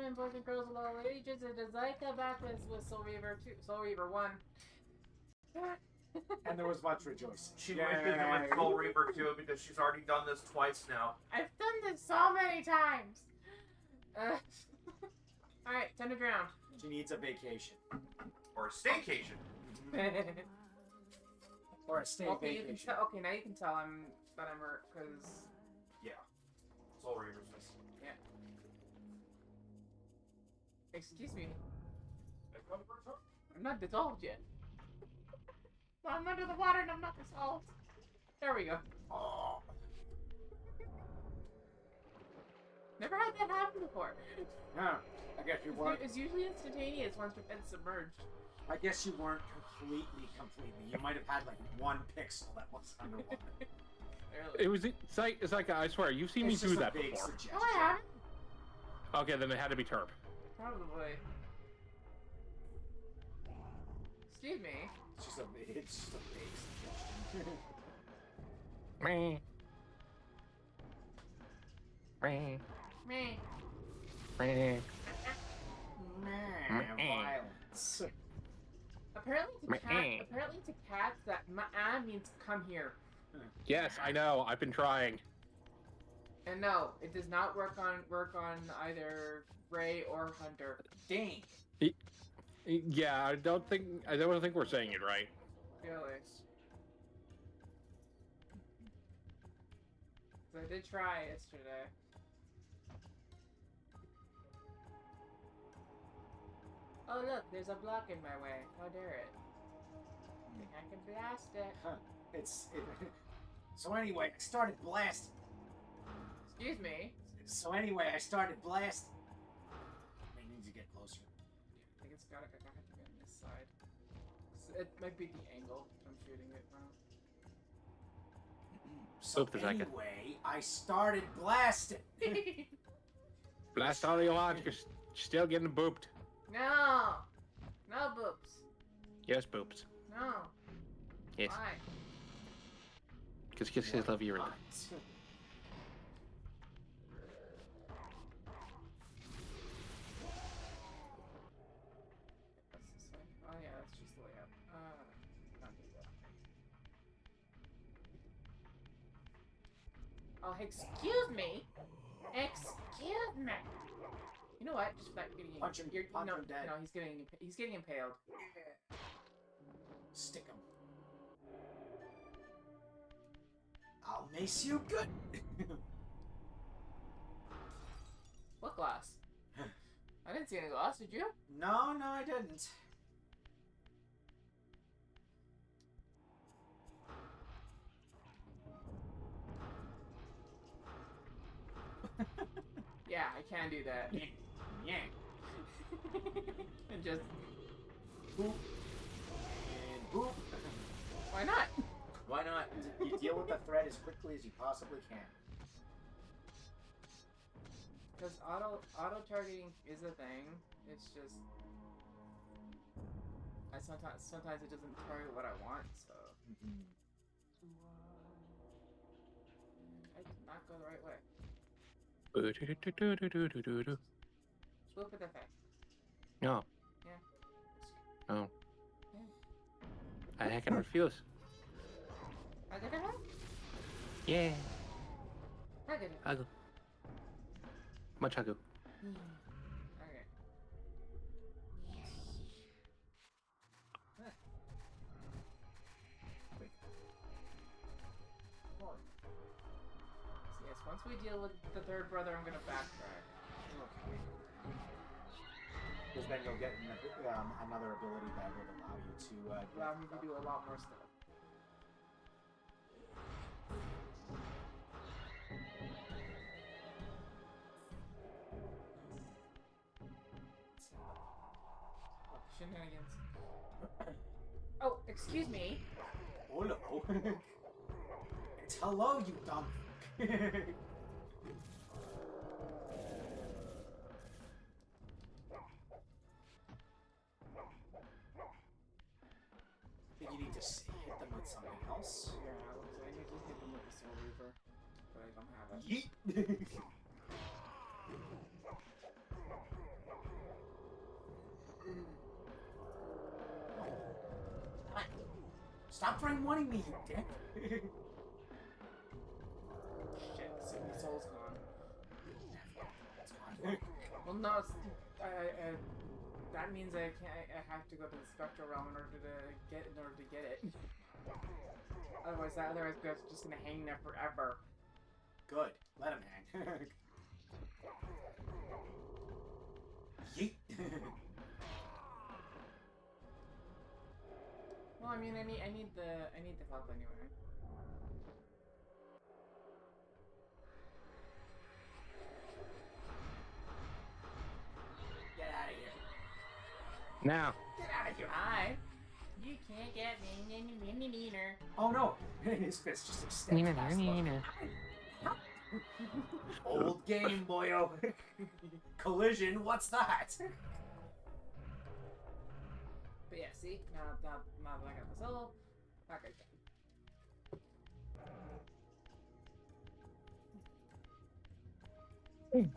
women, boys and girls of all ages. It is like that back with Soul Reaver 2, Soul Reaver 1. And there was much rejoicing. She might be doing Soul Reaver 2 because she's already done this twice now. I've done this so many times. Alright, time to drown. She needs a vacation. Or a staycation. Or a stay Okay, vacation. okay, now you can tell that I'm hurt, because... Yeah. Soul Reaver's just... Yeah. Excuse me. I'm not dissolved yet. I'm under the water and I'm not dissolved. There we go. Oh. Never had that happen before. Yeah, I guess you weren't. It's usually instantaneous once we've been submerged. I guess you weren't completely. You might have had like one pixel that was underwater. It's like I swear you've seen me do that before. Suggestion. Oh, I haven't. Okay, then it had to be Turb. Probably. Excuse me. It's just a big suggestion. Me. Me. Me. Me. Violence. Apparently to cats that ma'a means come here. Yes, I know. I've been trying. And no, it does not work on either Ray or Hunter. Dang. Yeah, I don't think we're saying it right. Really. So I did try yesterday. Oh look, there's a block in my way. How dare it? I think I can blast it. Huh. So anyway, I started blasting. Excuse me. So anyway, I started blasting. I need to get closer. I think it's gotta have to be on this side. It might be the angle I'm shooting it from. So Oop, the second. anyway, I started blasting. Blast all you want. You're still getting booped. No! No boobs. Yes, booped. No. Yes. Why? Because kisses love you. That's this way. Oh yeah, that's just the way up. Not do that. Oh, excuse me! Excuse me! You know what? Just like getting Punch him dead. No, he's getting impaled. Stick him. I'll mace you good. What glass? I didn't see any glass, did you? No, I didn't. Yeah, I can do that. Yeah. And just... Boop. And boop. Why not? Why not? You deal with the threat as quickly as you possibly can. Because auto targeting is a thing. It's just sometimes it doesn't target what I want, so I did not go the right way. Swoop at the face. No. Yeah. No. I can refuse. I get it right? Yeah. I get it. Hago. Much hago. Okay. So yes, once we deal with the third brother, I'm gonna backtrack. Okay. Because then you'll get another ability that would allow you to Allow me to do a lot more stuff. Oh, shenanigans. Oh, excuse me. Oh no. It's hello, you dumb. Think you need to hit them with something else? Yeah, I need to hit them with the Soul Reaver, but I don't have it. Yeet! Stop trying wanting me, you dick. Shit, so many souls gone. That's gone. Well, no, that means I can't. I have to go to the spectral realm in order to get it. Otherwise, Griff's just gonna hang there forever. Good. Let him hang. Yeet. Well, I mean, I need the help anyway. Get out of here. Now. Get out of here. Hi. You can't get me neater. Oh no. His fist just extends past the... Old game, boyo. Collision, what's that? But yeah, see, now that I got the soul, back again.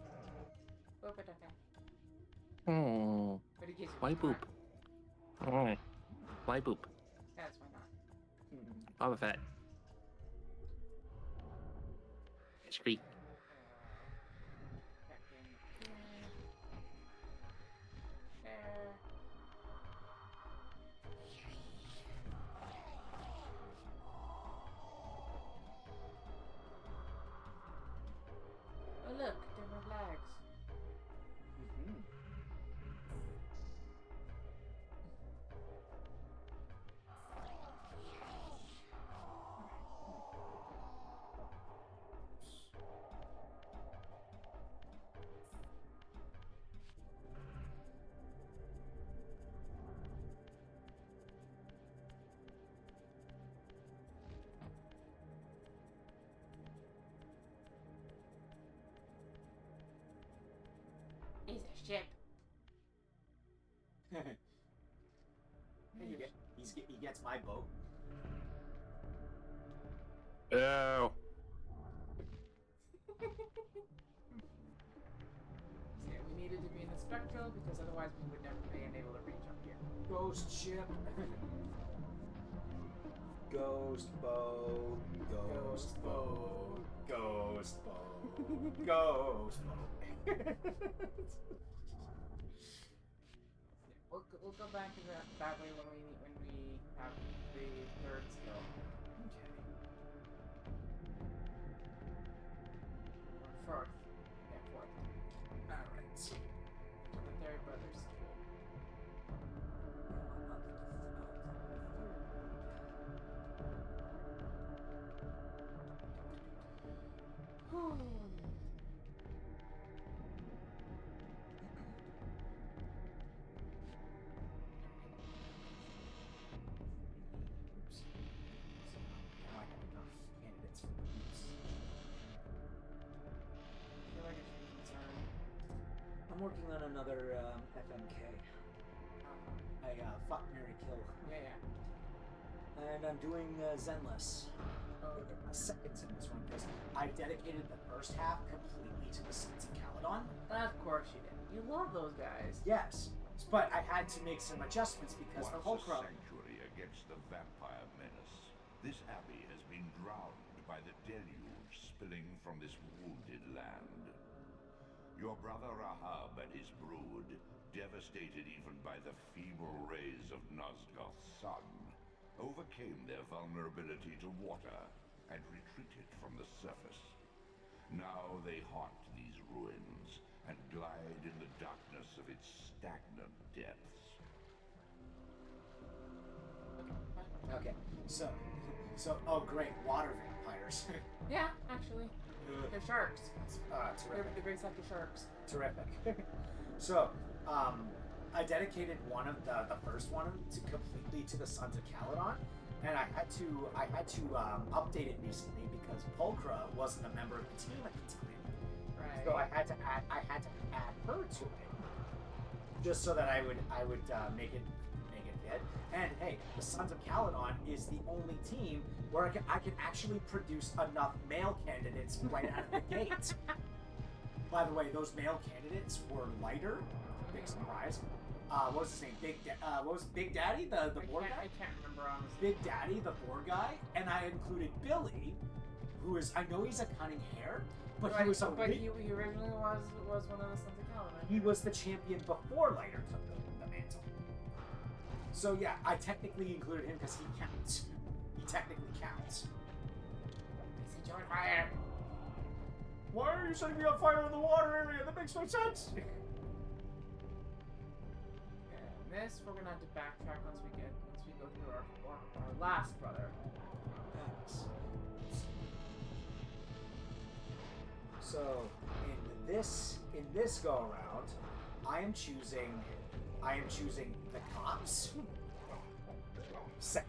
Boop it, okay. Oh. But it gives you Why more. boop? Oh. Why boop? That's why not. Boba Fett. Street. Back in there. Oh look, different flags. He's a ship. He gets my boat. Oh. So yeah, we needed to be in the spectral because otherwise we would never be able to reach up here. Ghost ship. Ghost boat. Ghost boat. Ghost boat. Ghost boat. We'll go back to that way when we have the third skill. Or fourth. Yeah, fourth. Alright. The third brother's skill. I'm working on another FMK. I fuck, marry, kill. Yeah. And I'm doing Zenless. A second Zenless one because I dedicated the first half completely to the Sons of Caledon. Of course you did. You love those guys. Yes, but I had to make some adjustments because Once a Pulcrum. sanctuary against the vampire menace, this abbey has been drowned by the deluge spilling from this wounded land. Your brother Rahab and his brood, devastated even by the feeble rays of Nosgoth's sun, overcame their vulnerability to water and retreated from the surface. Now they haunt these ruins and glide in the darkness of its stagnant depths. Okay, so, oh great, water vampires. Yeah, actually. They're sharks. Terrific. They're based after sharks. Terrific. So, I dedicated one of the first one to completely to the Sons of Caledon, and I had to update it recently because Pulchra wasn't a member of the team at the time. Right. So I had to add her to it, just so that I would make it fit. And hey, the Sons of Caledon is the only team where I can actually produce enough male candidates right out of the gate. By the way, those male candidates were lighter, big surprise, what was his name? What was Big Daddy, the board guy? I can't remember honestly. Big Daddy, the board guy, and I included Billy, who is, I know he's a cunning hare, but he was he originally was one of the Sons of Kaladin. he was the champion before Lighter took the mantle. So yeah, I technically included him because he counts. He technically counts. Set you on fire. Why are you setting me on fire in the water area? That makes no sense. Okay, and this we're gonna have to backtrack once we go through our last brother. So in this go around, I am choosing the cops. The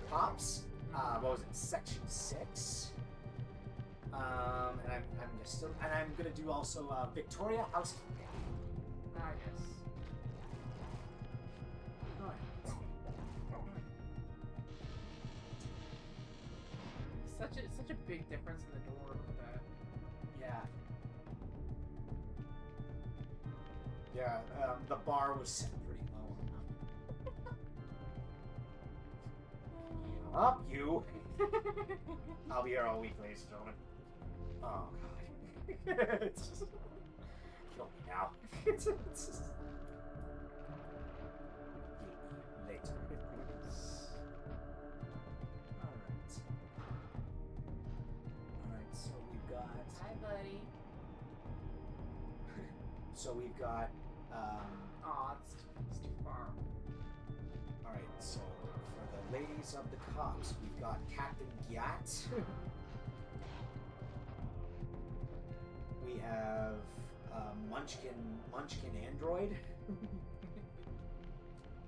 cops. What was it? Section 6. And I'm gonna do also Victoria Housekeeping. Ah yes. Such a big difference in the door. Look at that. Yeah. Yeah. The bar was set pretty low. Up you. I'll be here all week, ladies and gentlemen. Oh god. It's just kill me now. It's just later. Alright, so we've got Hi, buddy. so we've got Aw, it's too far. alright, so for the ladies of the cops, we've got Captain Gyat. We have Munchkin Android.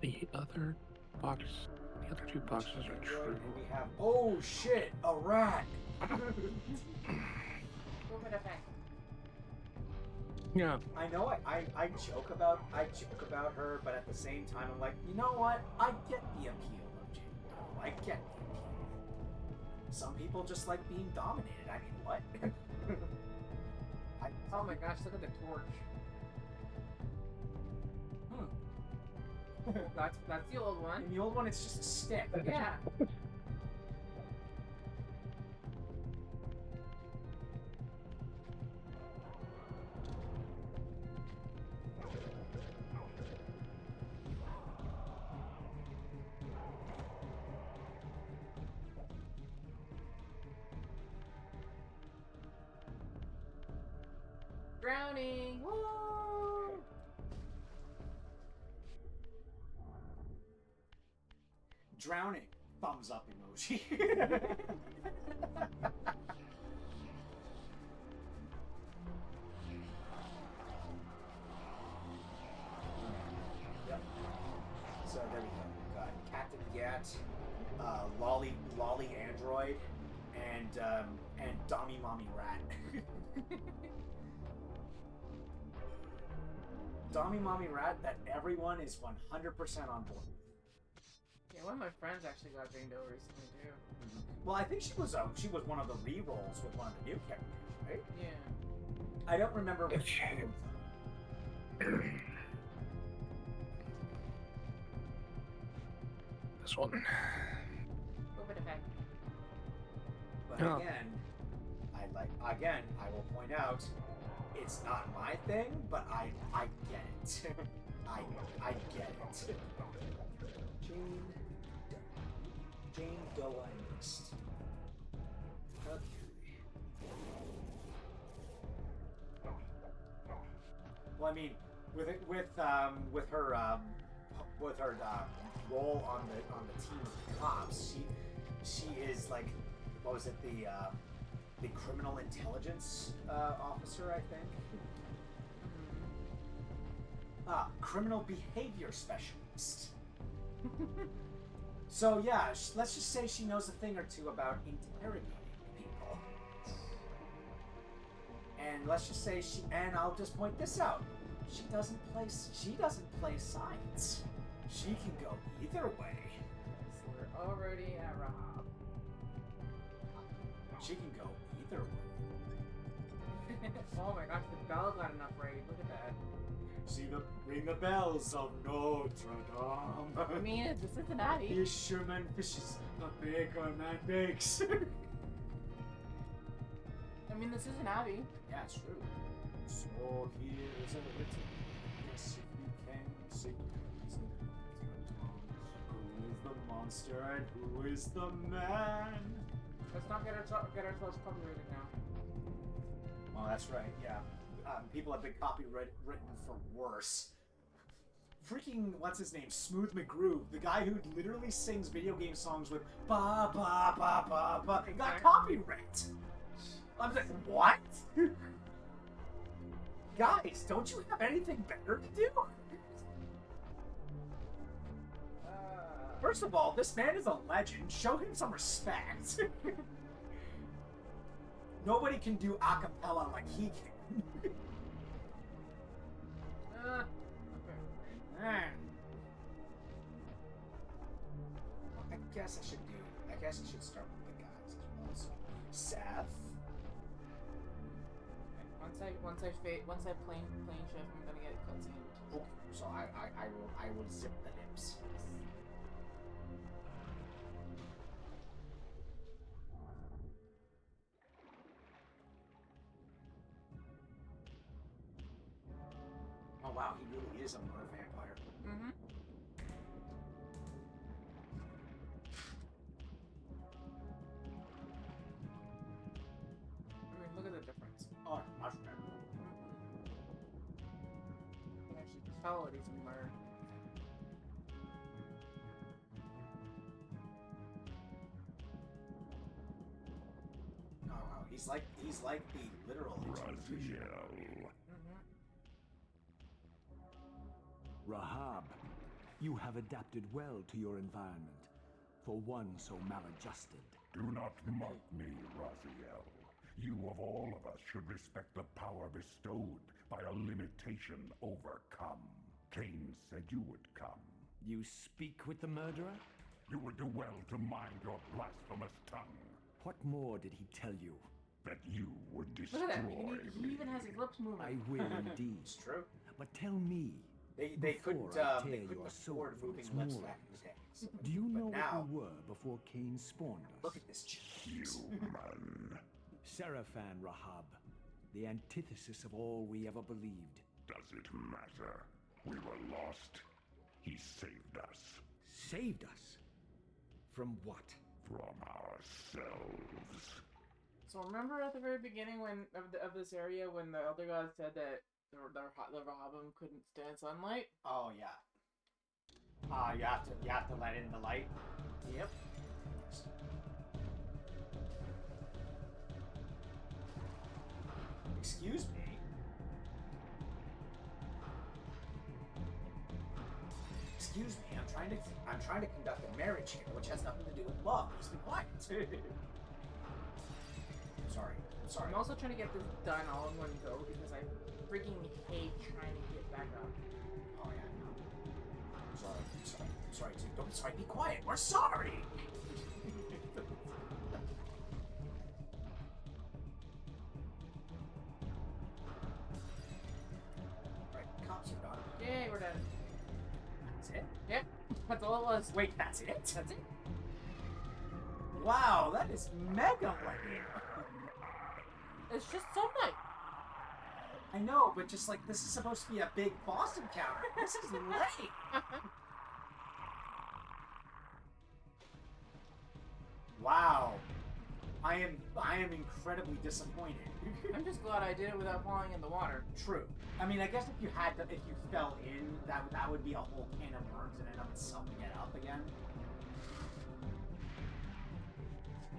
The other two boxes are true. And we have, oh shit, a rat. Move it back. Yeah. I know I joke about her, but at the same time I'm like, you know what? I get the appeal of Jane Doe. I get the appeal. Some people just like being dominated. I mean, what? Oh my gosh, look at the torch. That's the old one. In the old one, it's just a stick. Yeah. Drowning! Woo! Drowning. Thumbs up emoji. Yep. So there we go. We've got Captain Gat, Lolly Android, and Dommy Mommy Rat. Dommy Mommy Rat that everyone is 100% on board. Yeah, one of my friends actually got Jane Doe recently too. Well, I think she was one of the re-rolls with one of the new characters, right? Yeah. I don't remember which one. This one. Move it back. But Oh. again, I will point out, it's not my thing, but I get it. I get it. Jane Doe I missed. Okay. Well, I mean, with her role on the team of the cops, she is like, what was it, the criminal intelligence officer, I think. Criminal behavior specialist. So yeah, let's just say she knows a thing or two about interrogating people. And let's just say and I'll just point this out. She doesn't play sides. She can go either way. So we're already at Rahab. She can go either way. Oh my gosh, the bell got enough raid. Look at that. See the ring the bells of Notre Dame. I mean, it's Cincinnati. Fisherman fishes, the baker man bakes. I mean, the Cincinnati. Yeah, it's true. So here is a written. Yes, if you can sing. Who is the monster and who is the man? Let's not get ourselves copyrighted now. Oh, that's right. Yeah, people have been copyrighted written for worse. Freaking what's his name? Smooth McGroove, the guy who literally sings video game songs with ba ba ba ba ba, got copyright. I'm like, what? Guys, don't you have anything better to do? First of all, this man is a legend. Show him some respect. Nobody can do a cappella like he can. Okay. I guess I should start with the guys as well. So, Seth. Once I plane shift, I'm gonna get cutscene. Okay, so I will zip the lips. Oh wow, he really is a murder vampire. Mm-hmm. I mean, look at the difference. Oh, much better. You can actually tell what he's a murder. Oh wow, he's like the literal interpretation. Rahab, you have adapted well to your environment, for one so maladjusted. Do not mock me, Raziel. You of all of us should respect the power bestowed by a limitation overcome. Kain said you would come. You speak with the murderer? You would do well to mind your blasphemous tongue. What more did he tell you? That you would destroy Look at that. He me. even has his lips moving. I will indeed. It's true. But tell me, They couldn't Before I tear they couldn't your soul afford from moving its lips moorings. back in the days. do you know But now, what we were before Kain spawned us? look at this cheese. Human. Seraphan Rahab, the antithesis of all we ever believed. Does it matter? We were lost. He saved us. Saved us? From what? From ourselves. So remember at the very beginning of this area when the elder god said that the Rahabim couldn't stand sunlight? Oh yeah. You have to let in the light. Yep. Excuse me. Excuse me. I'm trying to conduct a marriage here, which has nothing to do with love. Just be quiet. Sorry. I'm also trying to get this done all in one go because I freaking hate trying to get back up. Oh yeah. No. I'm sorry too. Don't be sorry. Be quiet. We're sorry. Right, cops are done. Yay, we're done. That's it. Yep, that's all it was. Wait, that's it? That's it. Wow, that is mega lame. It's just sunlight. I know, but just like this is supposed to be a big boss encounter. This is lame. Wow. I am incredibly disappointed. I'm just glad I did it without falling in the water. True. I mean, I guess if you fell in, that would be a whole can of worms in and of itself to get up again.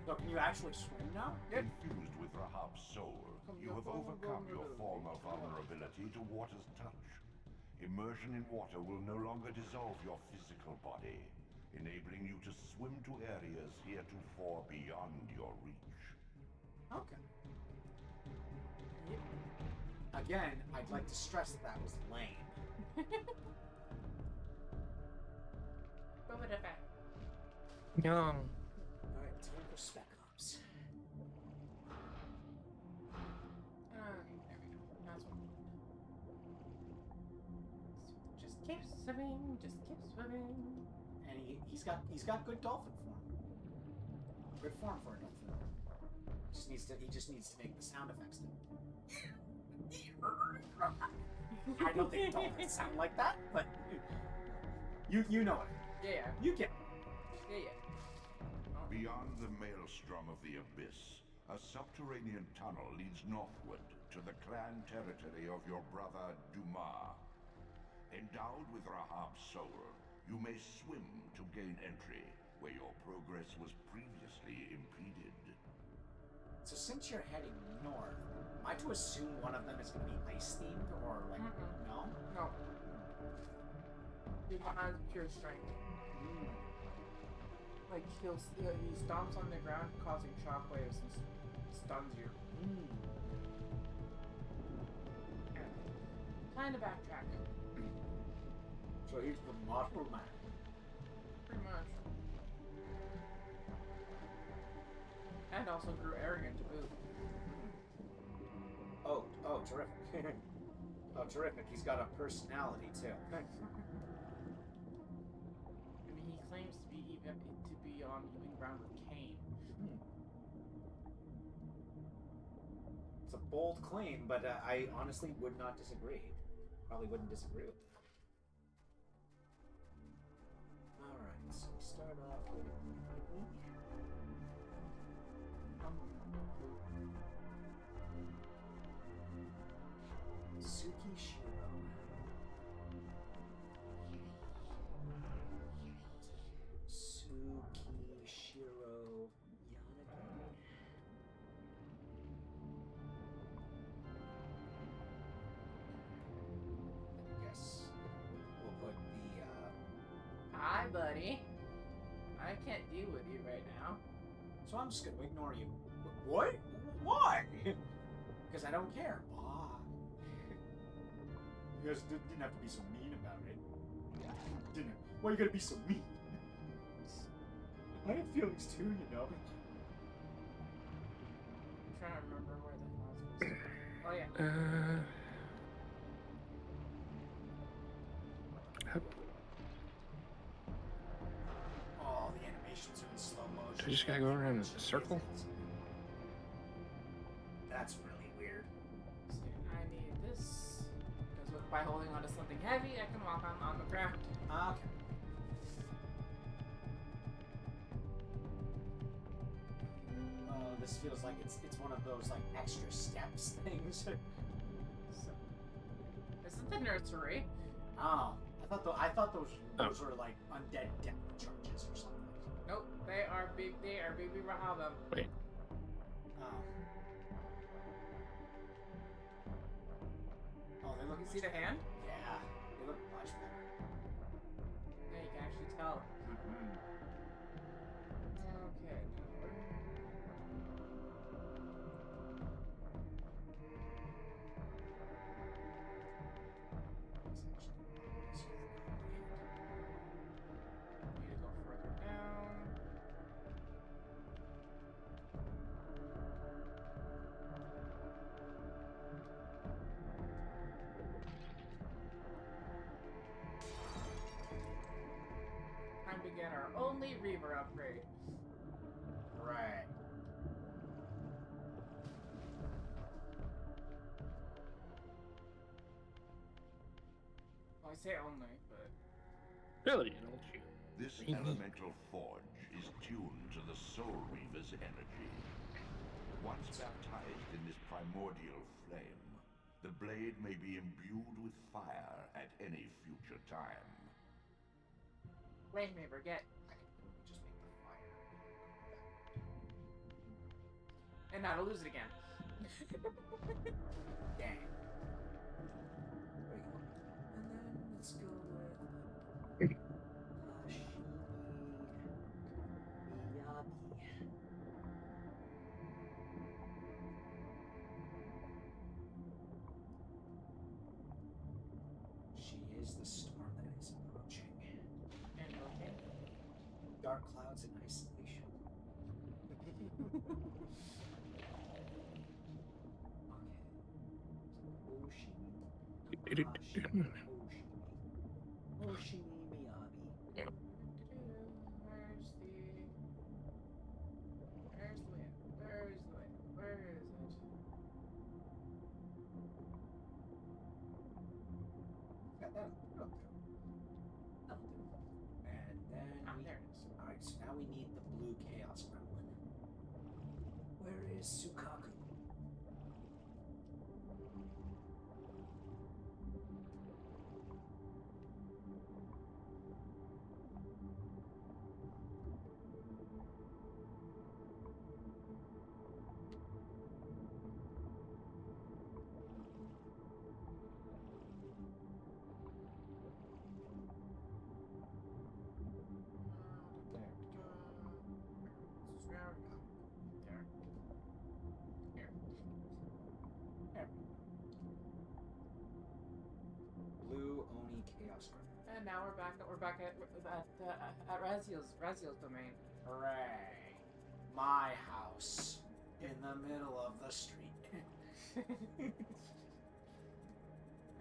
So can you actually swim now? Yep. Infused with Rahab's soul, you have overcome your former vulnerability to water's touch. Immersion in water will no longer dissolve your physical body, enabling you to swim to areas heretofore beyond your reach. Okay. Again, I'd like to stress that was lame. No. Alright, time for Spec Ops. There we go. That's one. keep swimming, just keep swimming. And he's got good dolphin form. Good form for a dolphin. He just needs to make the sound effects. I don't think dolphins sound like that, but you know it. Yeah, You get it. yeah. Beyond the maelstrom of the abyss, a subterranean tunnel leads northward to the clan territory of your brother Dumas. Endowed with Rahab's soul, you may swim to gain entry, where your progress was previously impeded. So since you're heading north, am I to assume one of them is going to be ice themed or like no? No. He has pure strength. Like he stomps on the ground, causing shockwaves and stuns you. Time to backtrack. So he's the muscle man. Pretty much. And also grew arrogant to boot. Oh, terrific. Oh, terrific. He's got a personality too. I mean, he claims to be on even ground with Kain. It's a bold claim, but I honestly would not disagree. Probably wouldn't disagree with that. Alright, so we start off with Tsukishiro. Tsukishiro Yanagi. Yes. We'll put the Hi, buddy. I can't deal with you right now. so I'm just gonna ignore you. What? Why? Because I don't care. Bye. You guys didn't have to be so mean about it. Didn't it? Why are you gonna be so mean? I have feelings too, you know. I'm trying to remember where the hell I was supposed to go. Oh, yeah. Oh, the animations are in slow motion. So I just gotta go around in a circle? That's really weird. See, I need this. Because by holding onto something heavy, I can walk on the ground. Okay. Oh, this feels like it's one of those like extra steps things. So, this is the nursery. Oh, I thought those were like undead depth charges or something. Nope, they are baby Rahaba. Wait. Oh. Oh, they look. You see the hand? Yeah, they look much better. Yeah, you can actually tell. Okay. Need to go further down. Time to get our only Reaver upgrade. Right. Well, I say only, but Really, don't you? This elemental forge is tuned to the Soul Reaver's energy. Once baptized in this primordial flame, the blade may be imbued with fire at any future time. Flame Reaver, get. I can just make the fire. And now to lose it again. Dang. There you go. And then let's go with Miyagi. She is the storm that is approaching. And okay. Dark clouds in isolation. Okay. Oshi. That'll do. And then There it is. Alright, so now we need the blue Chaos Gremlin. Where is Sukaku? Blue Oni Chaos Gremlin. And now we're back at Raziel's domain. Hooray! My house in the middle of the street. Now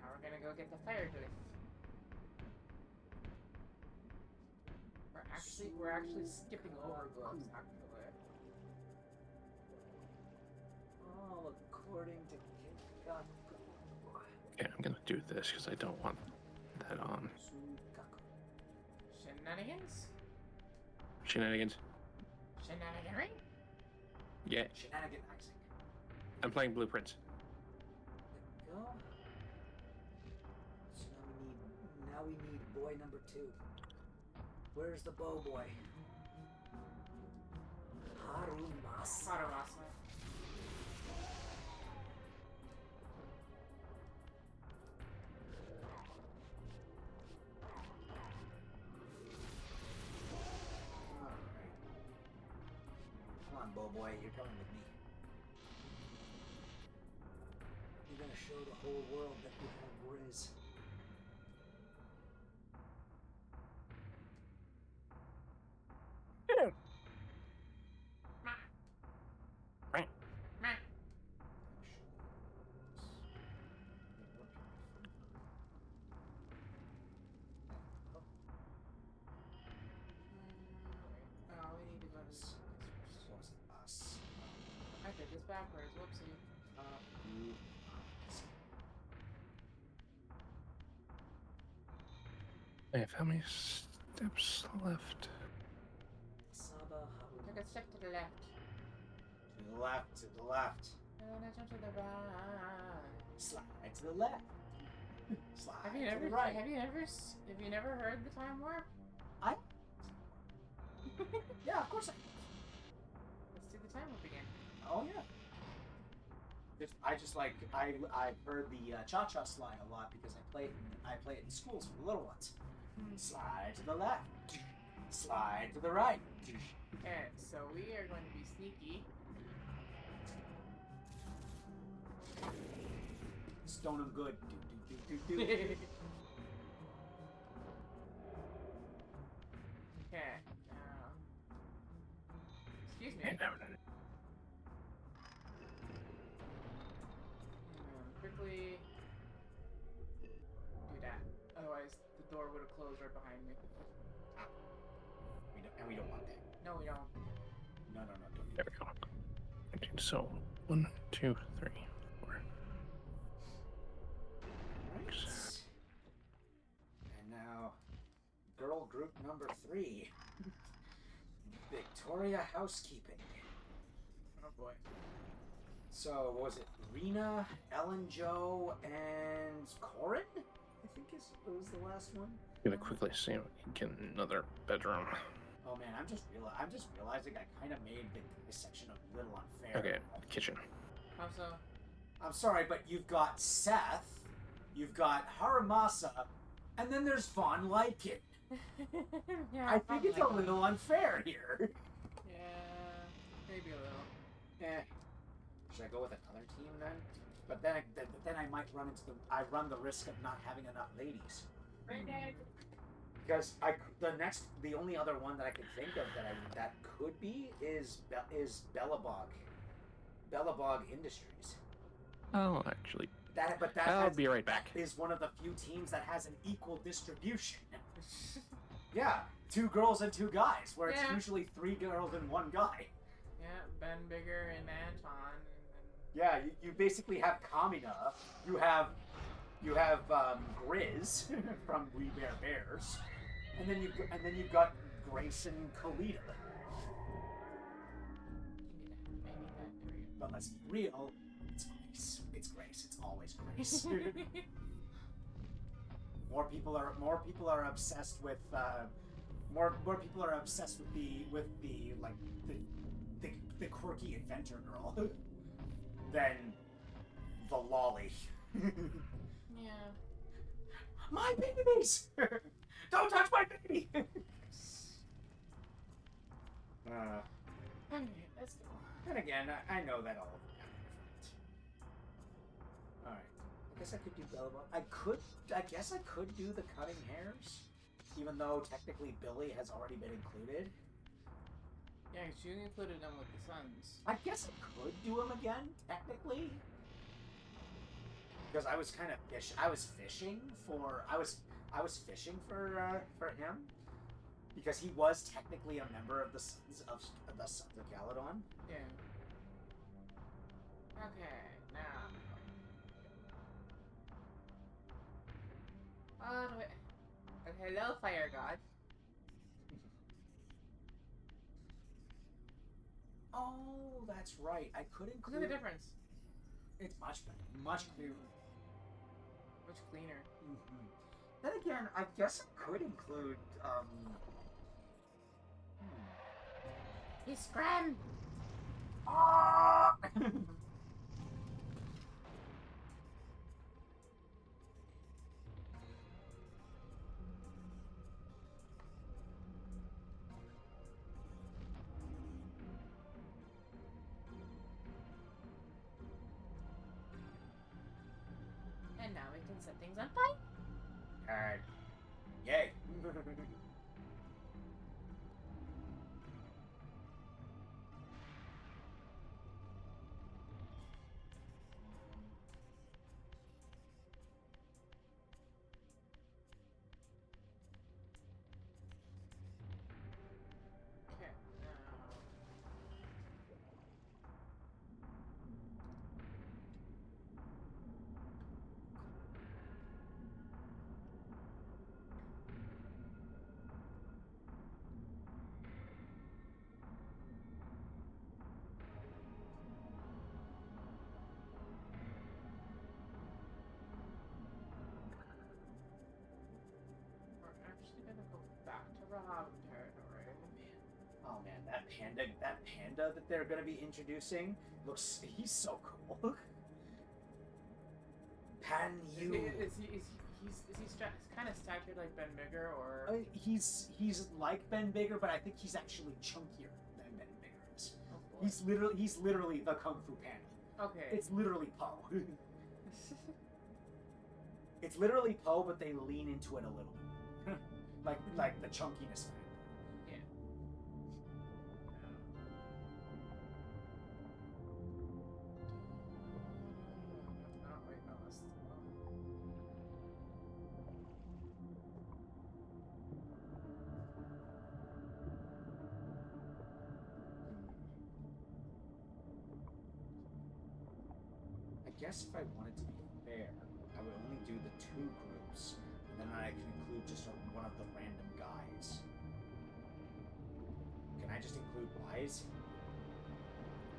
we're gonna go get the fire drift. We're actually skipping over gloves, actually. All according to Kikaku. Okay, I'm gonna do this because I don't want that on. Sukaku. Shenanigans? Shenanigans. Shenaniganry? Yeah, Shenaniganizing. I'm playing Blueprints. There we go. So now we need boy number 2. Where's the bow boy? Harumasa. Harumasa. Alright. Come on, bow boy, you're coming with me. You're gonna show the whole world that you have Riz. Oh, we need to go to This was us. I did this backwards. Whoopsie. You. I have how many steps left? Saba Took Haru. a step to the left. To the left, to the left. And then I turned to the right. Slide to the left. Slide Have you to never the right. have you never heard the time warp? Yeah, of course Let's do the time warp again. Oh yeah. I've heard the cha-cha slide a lot because I play it in schools for the little ones. Slide to the left. Slide to the right. Okay, so we are going to be sneaky. Stone 'em good. Do. Okay, now. Excuse me. Quickly do that. Otherwise, the door would have closed right behind me. We don't want that. No, we don't. No, don't do There we go. Okay, so 1, 2, 3, 4. Right. And now, girl group number 3. Victoria Housekeeping. Oh boy. So, what was it? Rena, Ellen Jo, and Corin? I think was the last one. I'm gonna quickly see if we can get another bedroom. Oh man, I'm just realizing I kind of made this section a little unfair. Okay, kitchen. How so? I'm sorry, but you've got Seth, you've got Haramasa, and then there's Von Lycan. Yeah, I think it's a probably. little unfair here. Yeah, maybe a little. Eh. Should I go with another team then? But then I might run the risk of not having enough ladies. Because the only other one that I could think of that could be is Bellabog Industries. Oh, actually, I'll be right back. Is one of the few teams that has an equal distribution. Yeah, 2 girls and 2 guys, where it's Yeah. usually 3 girls and 1 guy. Yeah, Ben Bigger and Anton. Yeah, you basically have Kamina, you have You have Grizz from We Bear Bears, and then you've got Grace and Kalita. But let's be real, it's Grace. It's Grace. It's always Grace. More people are obsessed with more people are obsessed with the like the quirky inventor girl than the lolly. Yeah. My babies! Don't touch my baby! Let's go. And again, I know that all of them are different. Alright. I guess I could do Bellabot. I guess I could do the cutting hairs, even though technically Billy has already been included. Yeah, because you included them with the Suns. I guess I could do him again, technically. Because I was kind of fishing for him. Because he was technically a member of the Sons of Caledon. Yeah. Okay, now. Hello, Fire God. Oh, that's right. I could include. Look at the difference. It's much better, much clearer. Much cleaner. Mm-hmm. Then again, I guess I could include. He's Scram! Ah! And now we can set things on fire. Yay. Okay, we're actually gonna go back to Rahab territory. Oh man, that panda that they're gonna be introducing he's so cool. Is he kind of statured like Ben Bigger, or? He's like Ben Bigger, but I think he's actually chunkier than Ben Bigger is. Oh, boy. He's literally the Kung Fu Panda. Okay. It's literally Poe. It's literally Poe, but they lean into it a little bit, like the chunkiness thing. Yeah. Oh, wait, no, that's... I guess if I wanted to be fair, I would only do the 2 groups, and then I can include just one of the random guys. Can I just include Wise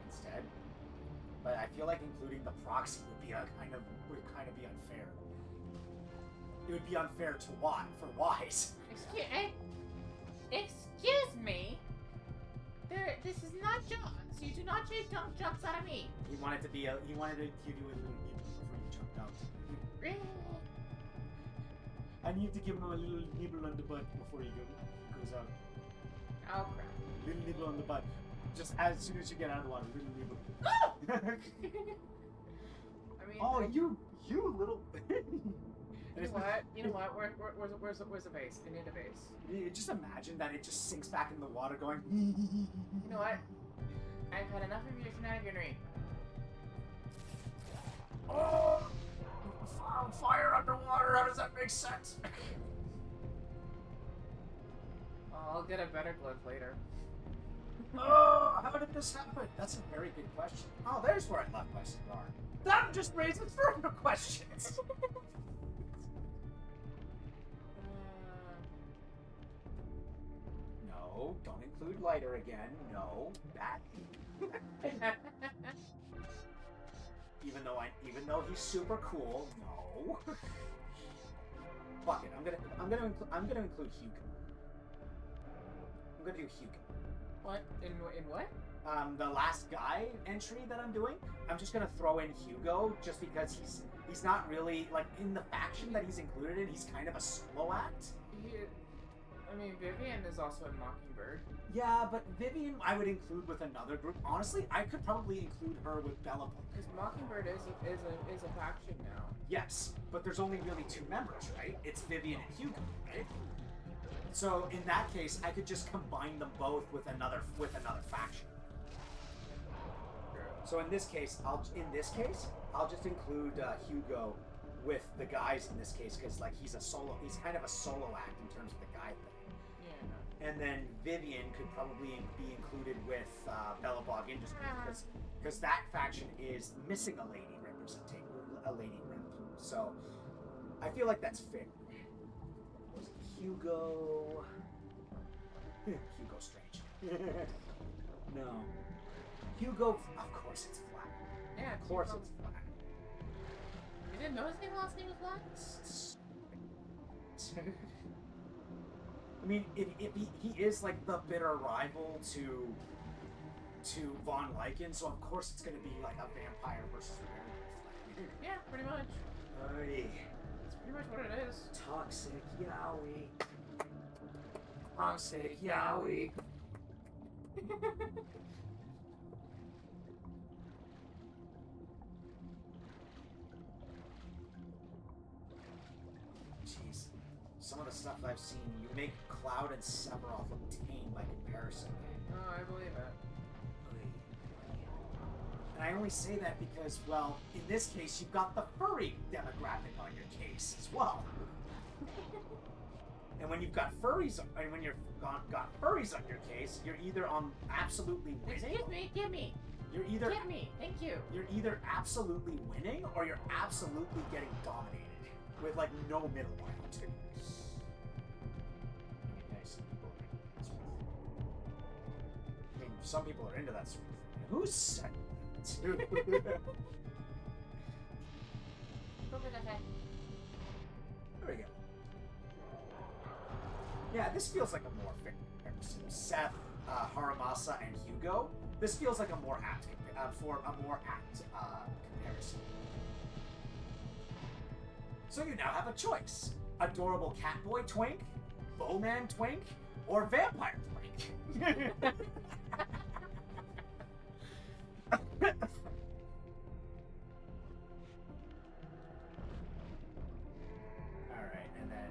instead? But I feel like including the proxy would kind of be unfair. It would be unfair to for Wise. Excuse me. This is not John, so you do not take jumps out of me. He wanted to give you a little nibble before you jumped out. I need to give him a little nibble on the butt before he goes out. Oh crap. Little nibble on the butt. Just as soon as you get out of the water, little nibble. I mean, Oh, you little. You know what? Where's the base? I need a base. Just imagine that it just sinks back in the water, going. You know what? I've had enough of your shenaniganry. Oh, fire underwater. How does that make sense? I'll get a better glyph later. Oh, how did this happen? That's a very good question. Oh, there's where I left my cigar. That just raises further questions. No, don't include lighter again. No, that. even though he's super cool, no. Fuck it. I'm gonna include Hugo. I'm gonna do Hugo. What? In what? The last guy entry that I'm doing, I'm just gonna throw in Hugo just because he's not really like in the faction that he's included in. He's kind of a solo act. I mean, Vivian is also in Mockingbird. Yeah, but Vivian I would include with another group. Honestly, I could probably include her with Bellable. Because Mockingbird is a faction now. Yes, but there's only really 2 members, right? It's Vivian and Hugo, right? So in that case, I could just combine them both with another faction. So in this case, I'll just include Hugo with the guys in this case because like he's kind of a solo act in terms of the guy thing. Yeah. And then Vivian could probably be included with Bellabog Industries because that faction is missing a lady rep. So I feel like that's fair. Hugo Strange. No. Hugo, of course it's flat. Yeah, Of course it's flat. You didn't know his last name was Black? I mean, if he is like the bitter rival to Von Lycan, so of course it's gonna be like a vampire versus werewolf. Yeah, pretty much. That's pretty much what it is. Toxic Yowie. Toxic Yowie. Jeez. Some of the stuff I've seen, you make Cloud and Sephiroth look tame by comparison. Oh, I believe it. And I only say that because, well, in this case, you've got the furry demographic on your case as well. And when you've got furries, and when you've got furries on your case, you're either on absolutely winning. Excuse me, give me. You're either Give me, thank you. You're either absolutely winning or you're absolutely getting dominated with like no middle ground. I mean, some people are into that sort of thing. Who's said that? Go for that guy. There we go. Yeah, this feels like a more fair comparison. Seth, Haramasa, and Hugo. This feels like a more apt comparison. So you now have a choice: adorable catboy twink, bowman twink, or vampire twink. Alright, and then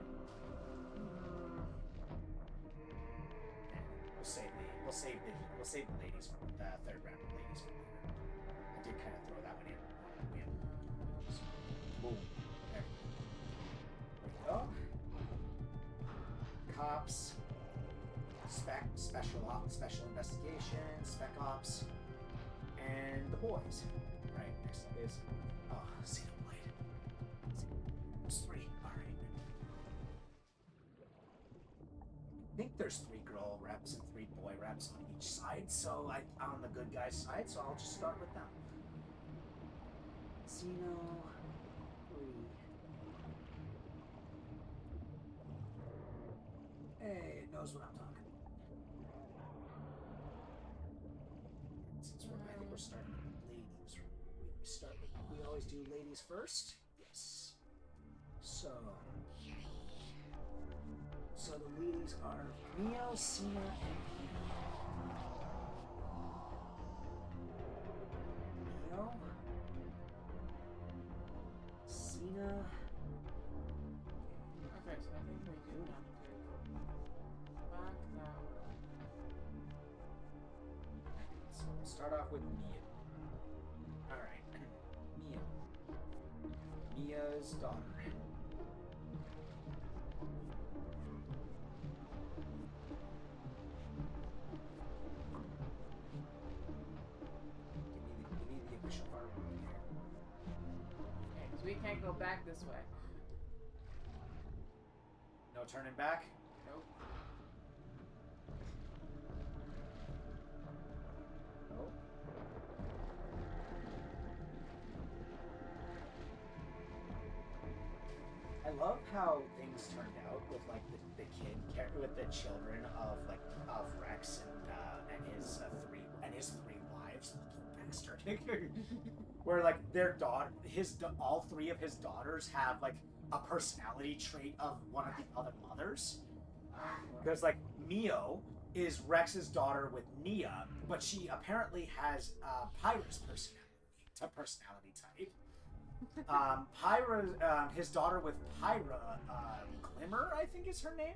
we'll save the ladies for the third round of ladies for later. I did kind of throw that one in. Boom. There we go. Cops, special investigation, spec ops, and the boys. Right, next up is Xenoblade. There's 3. Alright. I think there's 3 girl reps and 3 boy reps on each side, so I'm on the good guy's side, so I'll just start with them. Xeno 3. Hey, it knows what I'm talking about. I think we're starting with ladies. We always do ladies first. Yes. So the ladies are Mio, Cena, and Mio, Cena. Okay, so I think we do have to back that way. So we'll start off with Mia. Alright. Mia. Mia's daughter. Give me the official artwork here. back this way. No turning back? Nope. Nope. I love how things turned out with like the children of Rex and his three wives. Bastard. Where like their daughter, all three of his daughters have like a personality trait of one of the other mothers. Because like Mio is Rex's daughter with Nia, but she apparently has Pyra's personality type. Pyra, his daughter with Pyra, Glimmer, I think is her name,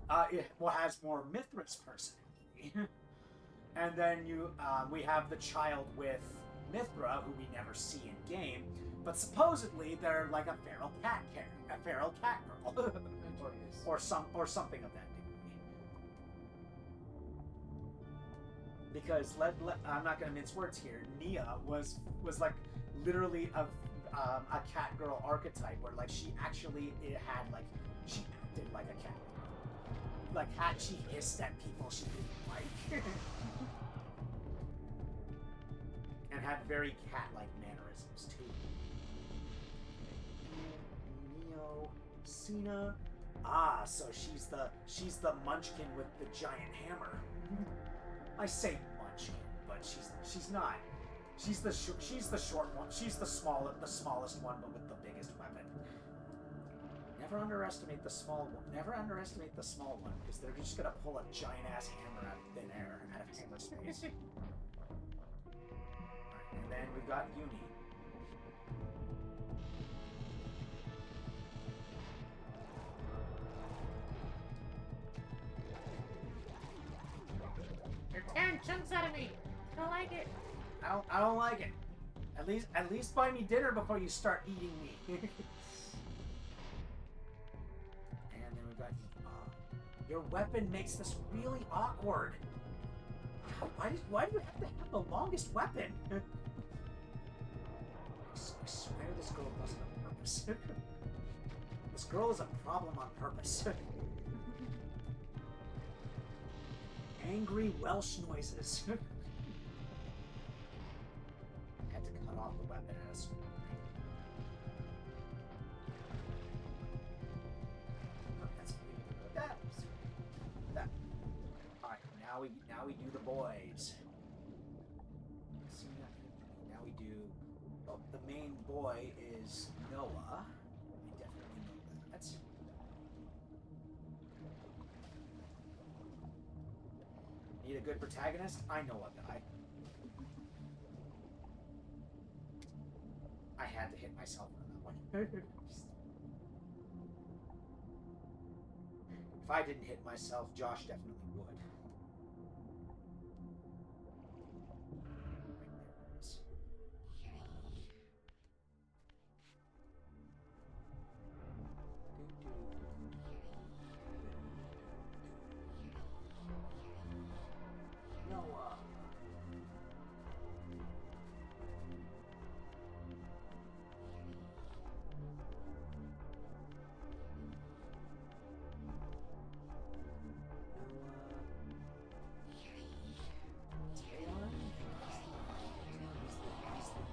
has more Mithra's personality. And then we have the child with Mithra, who we never see in game, but supposedly they're like a feral cat girl, or something of that degree. Because I'm not going to mince words here. Nia was like literally a cat girl archetype, where like she acted like a cat. Like had she hissed at people she didn't like. And had very cat-like mannerisms too. Neo, Cena. So she's the Munchkin with the giant hammer. I say Munchkin, but she's not. She's the short one. She's the smallest one, but with the biggest weapon. Never underestimate the small one. Never underestimate the small one, because they're just gonna pull a giant ass hammer out of thin air, out of hammer space. And then we've got Uni. You're tearing chunks out of me. I don't like it. I don't like it. At least buy me dinner before you start eating me. And then we've got your weapon makes this really awkward. Why do you have to have the longest weapon? I swear this girl does it on purpose. This girl is a problem on purpose. Angry Welsh noises. Had to cut off the weapon as. That. All right, now we do the boys. Now we do. Oh, the main boy is Noah. I definitely know that. Need a good protagonist? I know a guy. I had to hit myself on that one. If I didn't hit myself, Josh definitely would. Noah.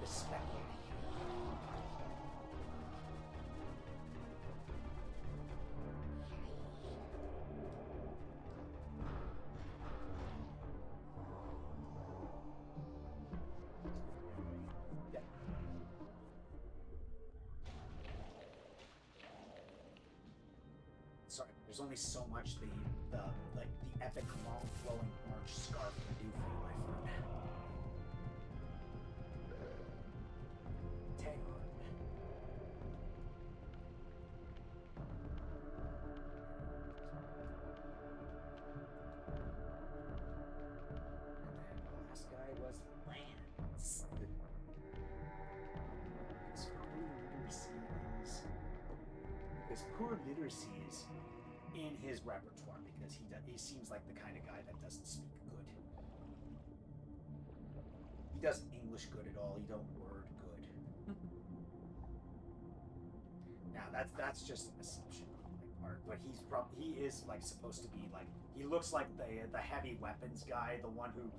The spectre. Yeah. Sorry, there's only so much the epic long flowing orange scarf can do for you, my friend. Hang on. And then the last guy was Lance. Because poor literacies in his repertoire, because he seems like the kind of guy that doesn't speak good. He doesn't English good at all. He don't word good. Now that's just an assumption on my part, but he is like supposed to be like he looks like the heavy weapons guy, the one who's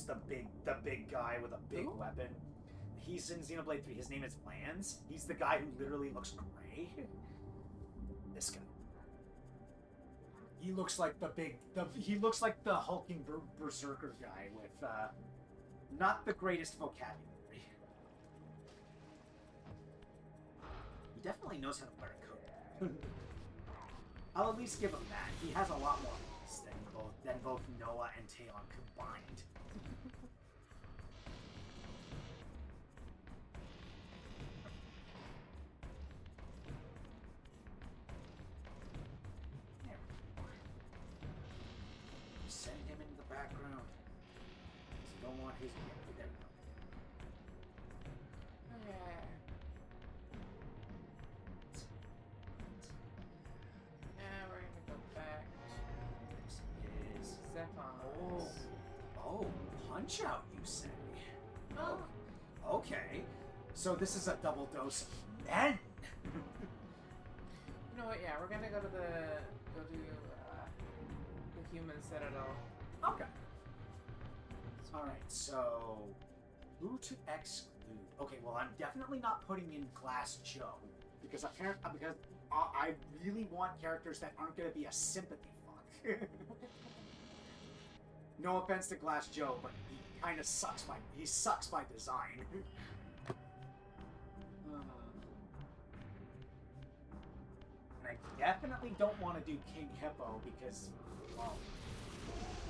the big guy with a big weapon. He's in Xenoblade 3. His name is Lance. He's the guy who literally looks gray. This guy. He looks like he looks like the hulking berserker guy with not the greatest vocabulary. He definitely knows how to wear a coat. I'll at least give him that. He has a lot more moves than both Noah and Taeon combined. Send him into the background. You don't want his there. Okay. Now we're gonna go back. This is Zephon. oh, punch out, you say? Oh. Okay. So this is a double dose of men. You know what? Yeah, we're gonna go to the human citadel. Okay. Alright, so who to exclude? Okay, well I'm definitely not putting in Glass Joe because I really want characters that aren't gonna be a sympathy fuck. No offense to Glass Joe, but he kinda sucks by design. And I definitely don't want to do King Hippo because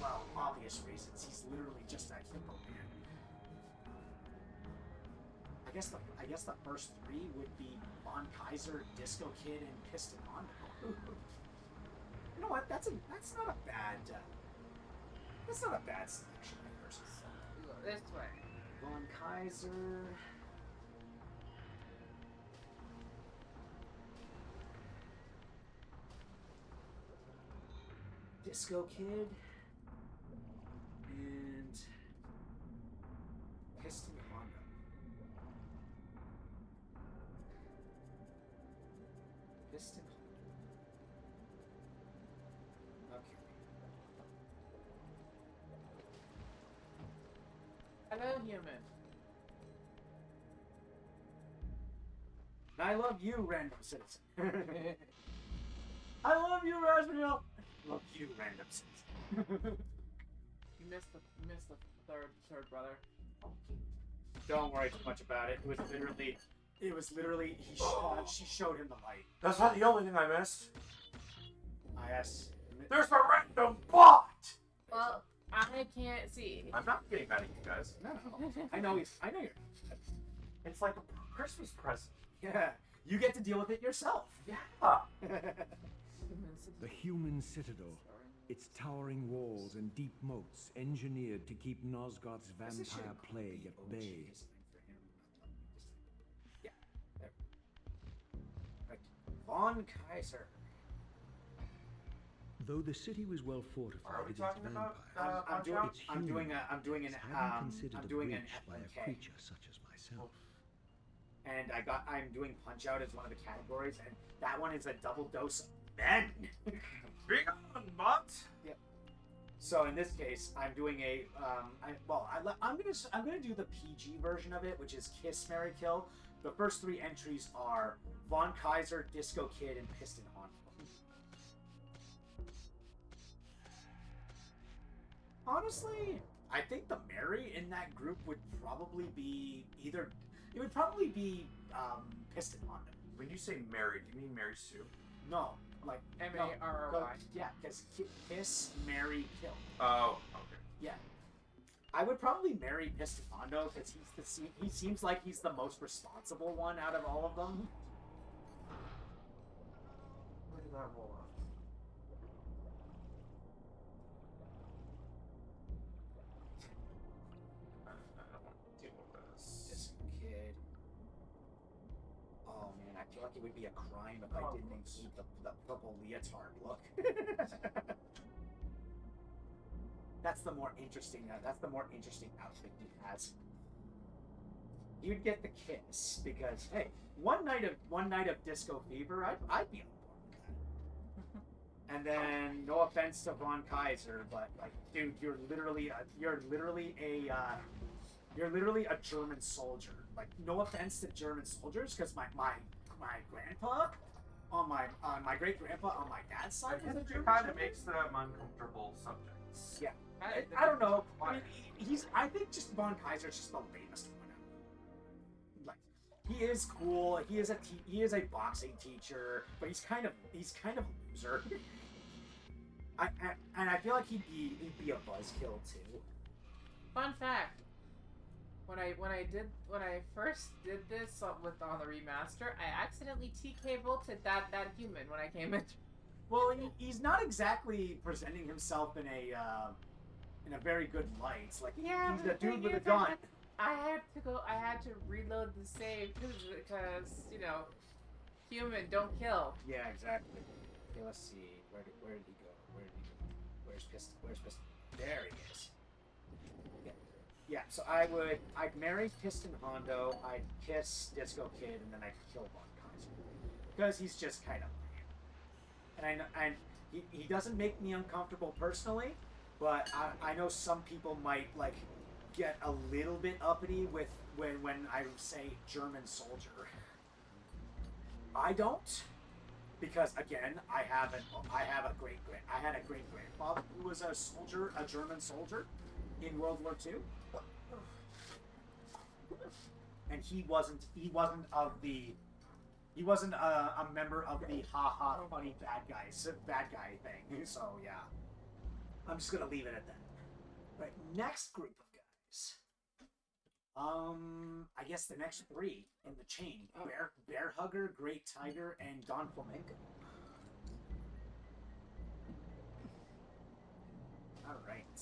well, obvious reasons. He's literally just a hippo man. I guess the first three would be Von Kaiser, Disco Kid, and Piston Hondo. You know what? That's not a bad selection, I personally say. We go this way. Von Kaiser. Disco Kid. And Piston Hondo. Piston Hondo. Okay. Hello, human. I love you, random citizen. I love you, Rasmuel. Love you, random citizen. You missed the third brother. Don't worry too much about it. It was literally she showed him the light. That's not the only thing I missed. Yes. There's a random bot! Well, I can't see. I'm not getting mad at you guys. No. I know you're. It's like a Christmas present. Yeah. You get to deal with it yourself. Yeah. The human citadel, its towering walls and deep moats engineered to keep Nosgoth's vampire plague at bay. Yeah. There. Right. Von Kaiser. Though the city was well fortified Are we against talking about, vampires, I'm doing its an humans hadn't considered I'm a doing an breach by a FMK. creature such as myself. And I'm doing Punch Out as one of the categories, and that one is a double dose of men. Bring on, bot! So in this case, I'm doing I'm gonna do the PG version of it, which is Kiss, Marry, Kill. The first three entries are Von Kaiser, Disco Kid, and Piston Hondo. Honestly, I think the Mary in that group would probably be Piston Hondo. When you say married, do you mean Mary Sue? No, like M-A-R-R-Y. Yeah, because Kiss, Marry, Kill. Oh, okay. Yeah, I would probably marry Piston Hondo because he seems like he's the most responsible one out of all of them. Look at that roll up. I don't want to deal with this. This kid. Oh man, I feel like it would be a crime if I didn't include the purple leotard look. That's the more interesting outfit he has. you'd get the kiss because hey, one night of Disco Fever, I'd be on board with that. And then, no offense to Von Kaiser, but like, dude, you're literally a German soldier. Like, no offense to German soldiers, because my grandpa on my great grandpa on my dad's side was a German. It kind of soldier. makes them uncomfortable subjects. Yeah. I don't know. I mean, I think just Von Kaiser's just the lamest one out. Like, he is cool. He is a boxing teacher, but he's kind of a loser. And I feel like he'd be a buzzkill too. Fun fact. When I first did this on the remaster, I accidentally TK bolted that human when I came in. Well, he's not exactly presenting himself in a very good light. Like, Yeah, he's a but the dude thing with a is, gun. I had to reload the save because human don't kill. Yeah, exactly. Okay, let's see. Where did he go? Where's Piston? There he is. Yeah, so I'd marry Piston Hondo, I'd kiss Disco Kid, and then I'd kill Von Kaiser. Because he's just kind of weird. And he doesn't make me uncomfortable personally, but I know some people might, like, get a little bit uppity with when I say German soldier. I don't. Because again, I had a great grandfather who was a soldier, a German soldier in World War II. And he wasn't a member of the funny bad guy thing. So yeah, I'm just gonna leave it at that. Right, next group of guys. I guess the next three in the chain: Bear Hugger, Great Tiger, and Don Flamenco. All right.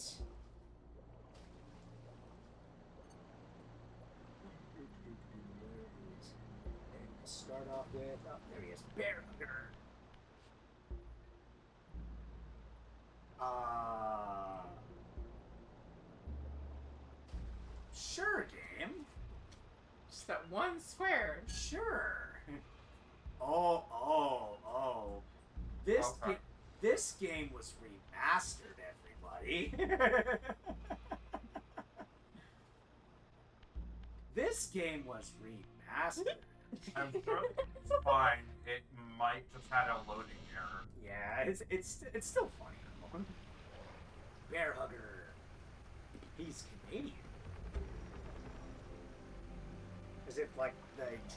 Start off with, there he is, Bear Hugger. Sure, game. Just that one square. Sure. Oh. This game was remastered, everybody. This game was remastered. I'm sure it's fine. It might just had a loading error. Yeah, it's still funny. Bear Hugger. He's Canadian. As if like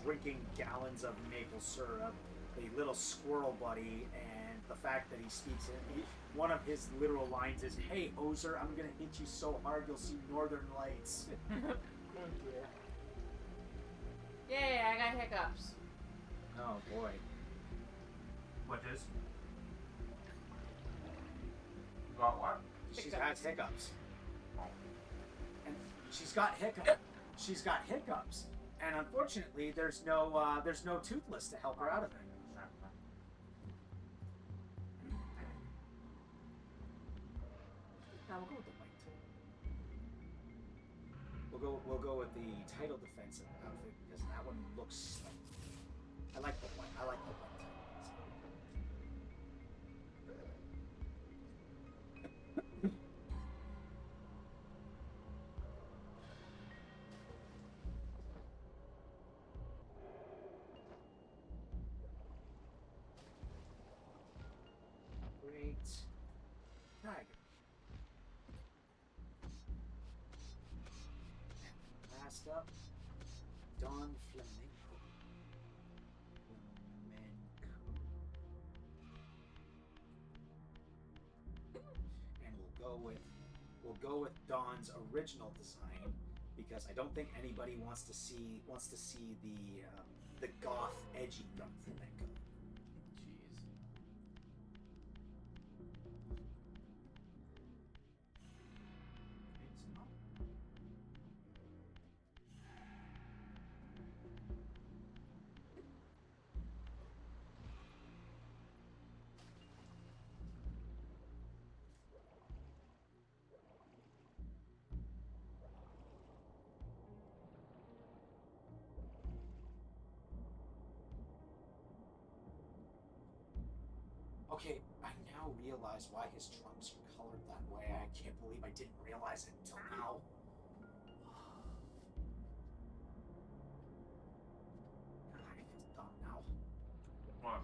drinking gallons of maple syrup, the little squirrel buddy, and the fact that he speaks it. One of his literal lines is, "Hey, Ozer, I'm gonna hit you so hard you'll see northern lights." Yay, I got hiccups. Oh boy. What is? You got what? She's got hiccups. Oh. And she's got hiccups. And unfortunately, there's no Toothless to help her out of it. Now we'll go with the white. We'll go with the title defensive outfit because that one looks. I like the white. I like the white title. Great. Tiger. Last up, Don Flamenco. And we'll go with Don's original design because I don't think anybody wants to see the goth edgy Don Flamenco. Jeez. It's not. Okay, I now realize why his trunks are colored that way. I can't believe I didn't realize it until now. I feel dumb now. What?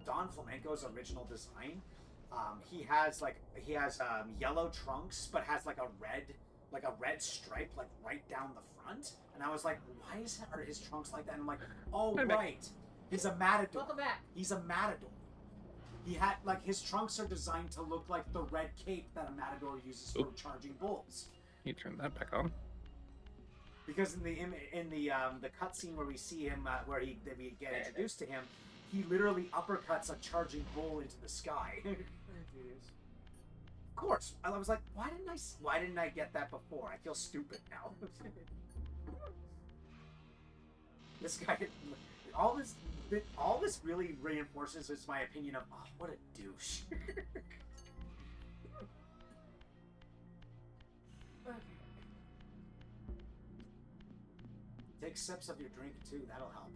Don Flamenco's original design, he has yellow trunks, but has like a red stripe like right down the front. And I was like, why are his trunks like that? And I'm like, oh right, he's a matador. Welcome back. He's a matador. He had like his trunks are designed to look like the red cape that a matador uses for charging bulls. You turn that back on. Because in the cutscene where we see him, where we get introduced to him, he literally uppercuts a charging bull into the sky. Of course, I was like, why didn't I get that before? I feel stupid now. This guy, all this really reinforces is my opinion of, oh, what a douche. Take sips of your drink too, that'll help.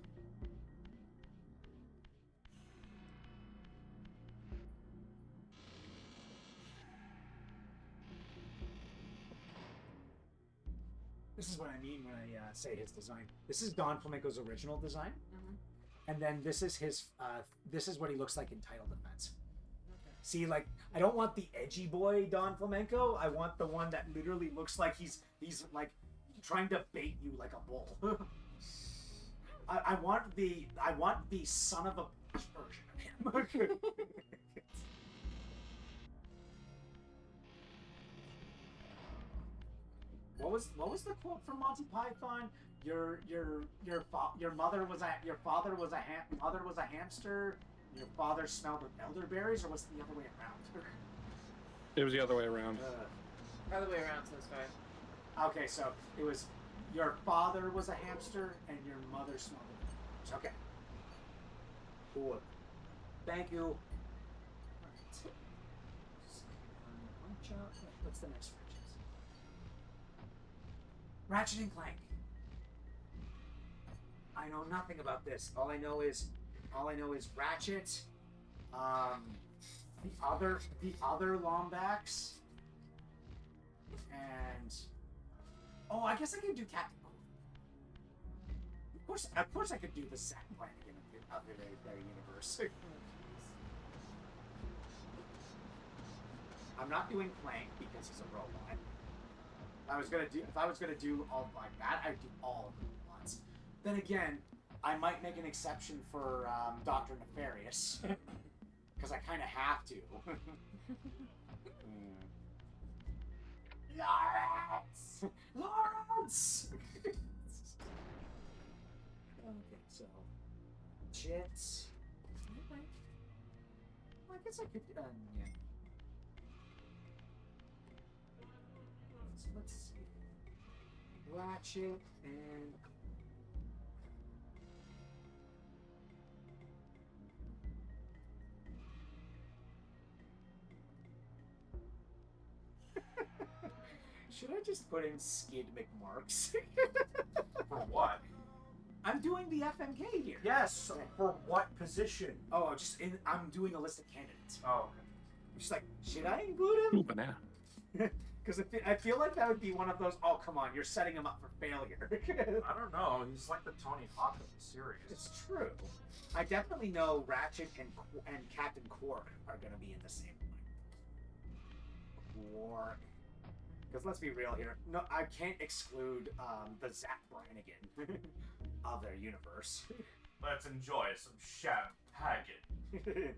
This is what I mean when I say his design. This is Don Flamenco's original design, and then this is his. This is what he looks like in Title Defense. Okay. See, like I don't want the edgy boy Don Flamenco. I want the one that literally looks like he's like trying to bait you like a bull. I want the son of a bitch version of him. What was the quote from Monty Python? Your father was a hamster. Your father smelled of elderberries, or was it the other way around? It was the other way around. Other way around sounds fine. Okay, so it was your father was a hamster and your mother smelled of elderberries. Okay. Cool. Thank you. All right. What's the next franchise? Ratchet and Clank. I know nothing about this. All I know is Ratchet, the other Lombax, and I guess I could do Captain Cool. Of course I could do the Zack Brannigan of their universe. I'm not doing Clank because he's a robot. If I was gonna do all like that, I'd do all of them at once. Then again, I might make an exception for Dr. Nefarious because I kind of have to. Lawrence. Okay, so Chits. Well, I guess I could. Yeah. Let's see. Ratchet and. Should I just put in Skid McMarks? For what? I'm doing the FMK here. Yes, for what position? Oh, I'm doing a list of candidates. Oh, okay. I'm just like, should I include him? Ooh, banana. Because I feel like that would be one of those, oh, come on, you're setting him up for failure. I don't know. He's like the Tony Hawk of the series. It's true. I definitely know Ratchet and Captain Quark are going to be in the same line. Quark. Because let's be real here. No, I can't exclude the Zack Brannigan of their universe. Let's enjoy some champagne.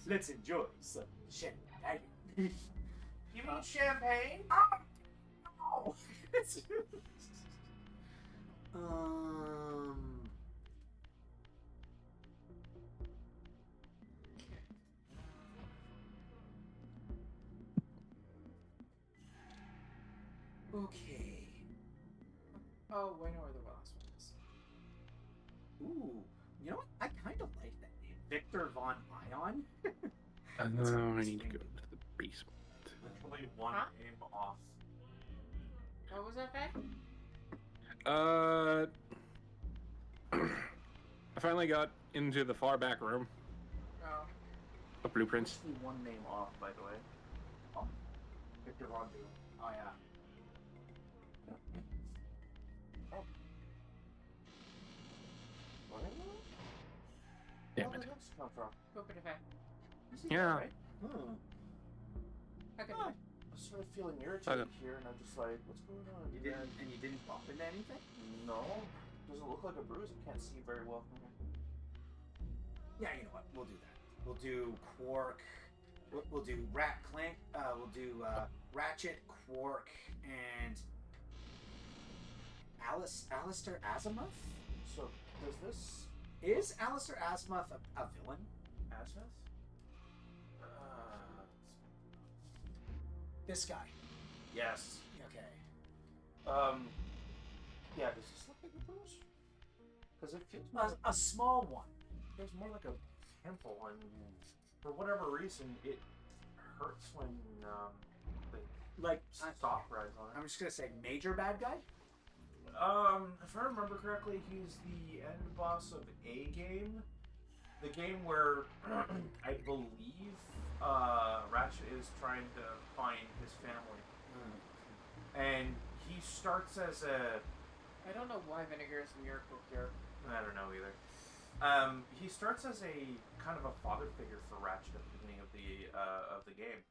Let's enjoy some champagne. You mean champagne? No. Okay. Oh, I know where the last one is. Ooh, you know what? I kind of like that name, Victor Von Ion. I need to go to the basement. Literally one aim off. What was that, Faye? I finally got into the far back room. Oh. Of blueprints. The one name off, by the way. Oh, Victor Rondu. Oh yeah. Damn Where it. did this come from? Open effect. Is he Yeah. alright? How could I was sort of feeling irritated Okay. here, and I'm just like, what's going on? You didn't bump into anything? No. Doesn't look like a bruise. I can't see very well from here. Yeah, you know what? We'll do that. We'll do Quark. We'll do Clank. We'll do Ratchet, Quark, and Alistair Azimuth. So, does this Is Alistair Azimuth a villain? Azimuth? This guy. Yes. Okay. Yeah, does this look like a bruise? Because it feels more, A small one. feels more like a pimple, and for whatever reason, it hurts when the Like soft rides on it. I'm just gonna say major bad guy. If I remember correctly, he's the end boss of A Game. The game where I believe Ratchet is trying to find his family. And he starts as a... I don't know why vinegar is a miracle cure. I don't know either. He starts as a kind of a father figure for Ratchet at the beginning of the game.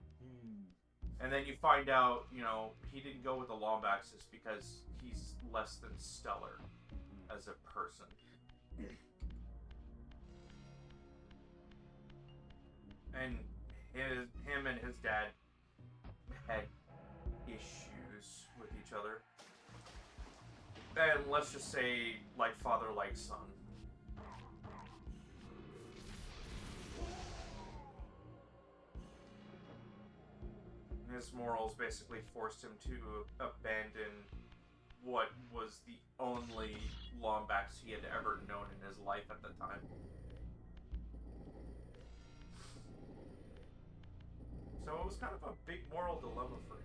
And then you find out, you know, he didn't go with the Lombaxes because he's less than stellar as a person. And him and his dad had issues with each other. And let's just say, like father, like son. His morals basically forced him to abandon what was the only Lombax he had ever known in his life at the time. So it was kind of a big moral dilemma for him.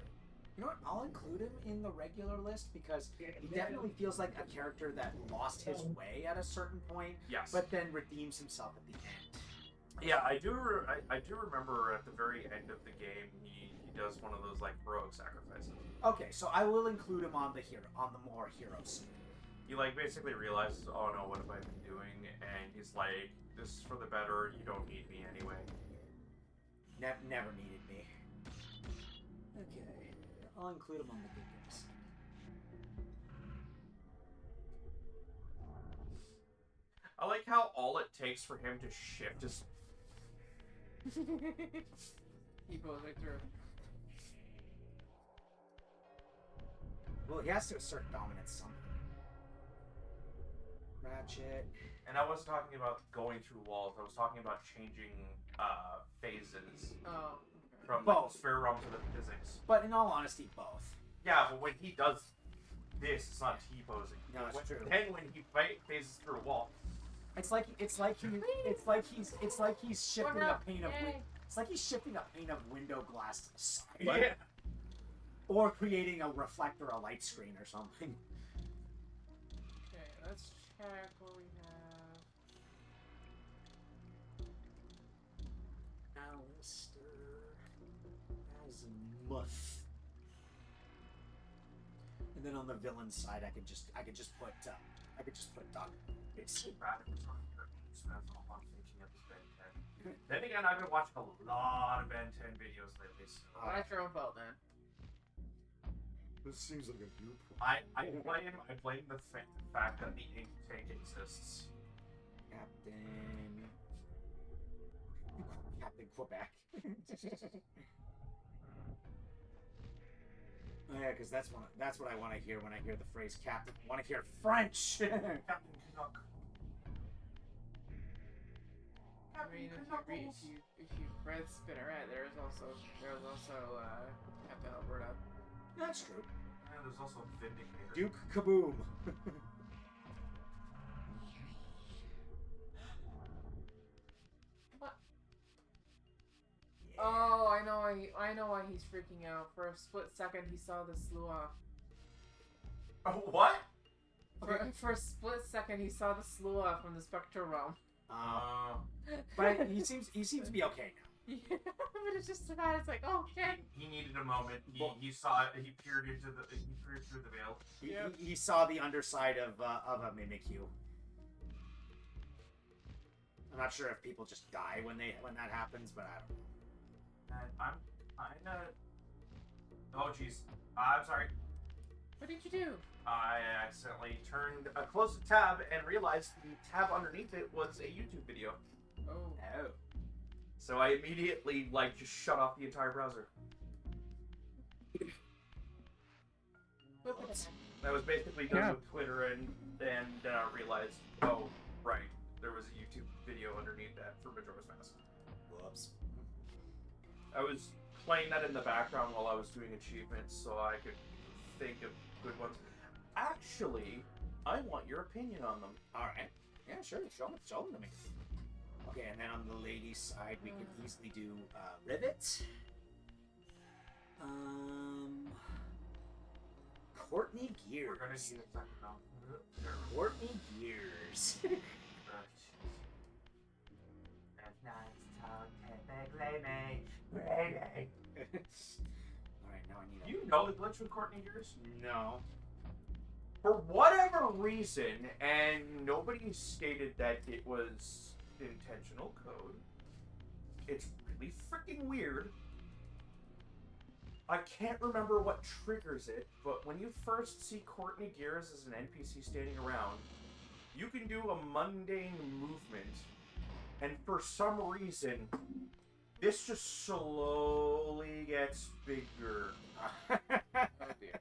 You know what? I'll include him in the regular list because he definitely feels like a character that lost his way at a certain point, Yes. but then redeems himself at the end. Yeah, I do remember at the very end of the game, he does one of those like heroic sacrifices. Okay, so I will include him on the more heroes. He like basically realizes, oh no, what have I been doing? And he's like, this is for the better. You don't need me anyway. Never needed me. Okay, I'll include him on the good guys. I like how all it takes for him to shift is He goes right through. Well, he has to assert dominance somehow. Ratchet. and I wasn't talking about going through walls. I was talking about changing phases Oh. from Both. the sphere realm to the physics. But in all honesty, both. Yeah, but when he does this, it's not T-posing. No, it's true. Then when he phases through a wall, It's like he's shifting a pane of it's like he's shifting a pane of window glass to the side. yeah. Or creating a reflector, a light screen or something. Okay, let's check what we have. Alistair Azimuth. And then on the villain side, I could just put Doug. It's Rather was on here. So that's all I'm thinking of is Ben 10. Then again, I've been watching a lot of Ben 10 videos lately. So Watch your own fault, then. This seems like a you I blame the fact that the ink tank exists. Captain Quebec. Oh, yeah, because that's what I want to hear when I hear the phrase Captain. I want to hear French. Captain Canuck. I mean, if you read Spinneret, there's also Captain Alberta. That's true. And there's also Vindicator. Duke Kaboom. What? Oh, I know why he's freaking out. For a split second, he saw the Slua. Oh, what? For a split second, he saw the Slua from the Spectral Realm. But he seems to be okay now. Yeah, but it's just that it's like, oh shit. He needed a moment. He peered through the veil. He saw the underside of a Mimikyu. I'm not sure if people just die when that happens, but I don't know. And I'm oh jeez. I'm sorry. What did you do? I accidentally closed the tab and realized the tab underneath it was a YouTube video. Oh. So I immediately just shut off the entire browser. I was basically done with Twitter and realized, oh right, there was a YouTube video underneath that for Majora's Mask. Whoops. I was playing that in the background while I was doing achievements, so I could think of good ones. Actually, I want your opinion on them. All right. Yeah, sure. Show them to me. Okay, and then on the ladies' side, we could easily do Rivet. Courtney Gears. We're gonna need a second now. Courtney Gears. Alright, now I need You know the glitch with Courtney Gears? No. For whatever reason, and nobody stated that it was intentional code, it's really freaking weird. I can't remember what triggers it, but when you first see Courtney Gears as an NPC standing around, you can do a mundane movement, and for some reason, this just slowly gets bigger. Oh dear.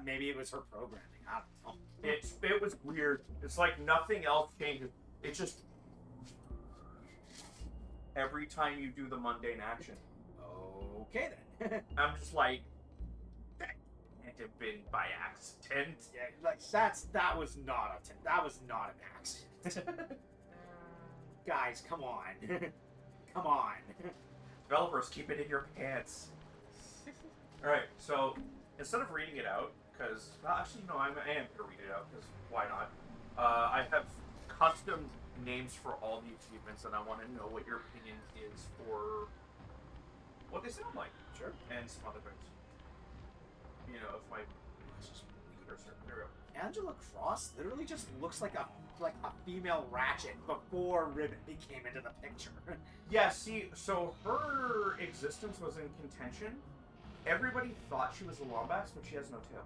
Maybe it was her programming. I don't know. It was weird. It's like nothing else changes. It just every time you do the mundane action. Okay then. I'm just like, that can't have been by accident. Yeah, like that was not an accident. Guys, come on. Come on. Developers, keep it in your pants. Alright, so instead of reading it out, because, well, actually, no, I am going to read it out, because why not? I have custom names for all the achievements, and I want to know what your opinion is for what they sound like. Sure. And some other things. You know, if my cursor. There we go. Angela Cross literally just looks like a female Ratchet before Ribbon came into the picture. Yeah, see, so her existence was in contention. Everybody thought she was a Lombax, but she has no tail.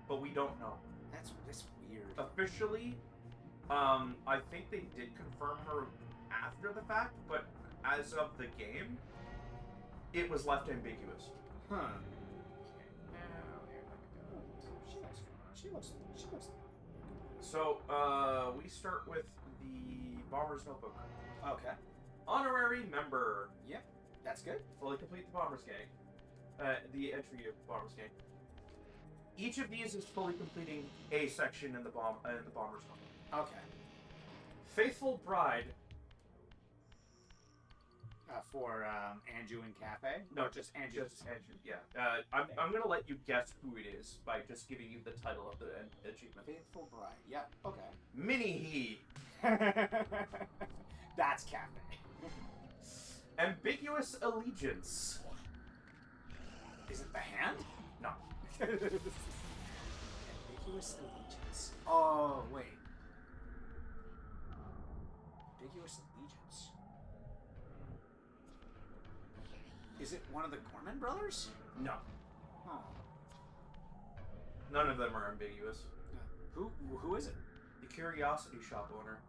But we don't know. That's weird. Officially, I think they did confirm her after the fact, but as of the game, it was left ambiguous. Huh. She looks So, we start with the Bomber's Notebook. Okay. Honorary member. Yep. That's good. Fully complete the Bomber's Gang. The entry of Bomber's Gang. Each of these is fully completing a section in the Bomber's Notebook. Okay. Faithful Bride. For Anju and Cafe? No, just Anju. Just Anju, yeah. I'm gonna let you guess who it is by just giving you the title of the achievement. Faithful Bride. Yep. Okay. Mini He. That's Cafe. Ambiguous Allegiance. Is it the hand? No. Ambiguous Allegiance. Oh, wait. Ambiguous Allegiance. Is it one of the Gorman brothers? No. Oh. None of them are ambiguous. Who is it? The Curiosity Shop owner.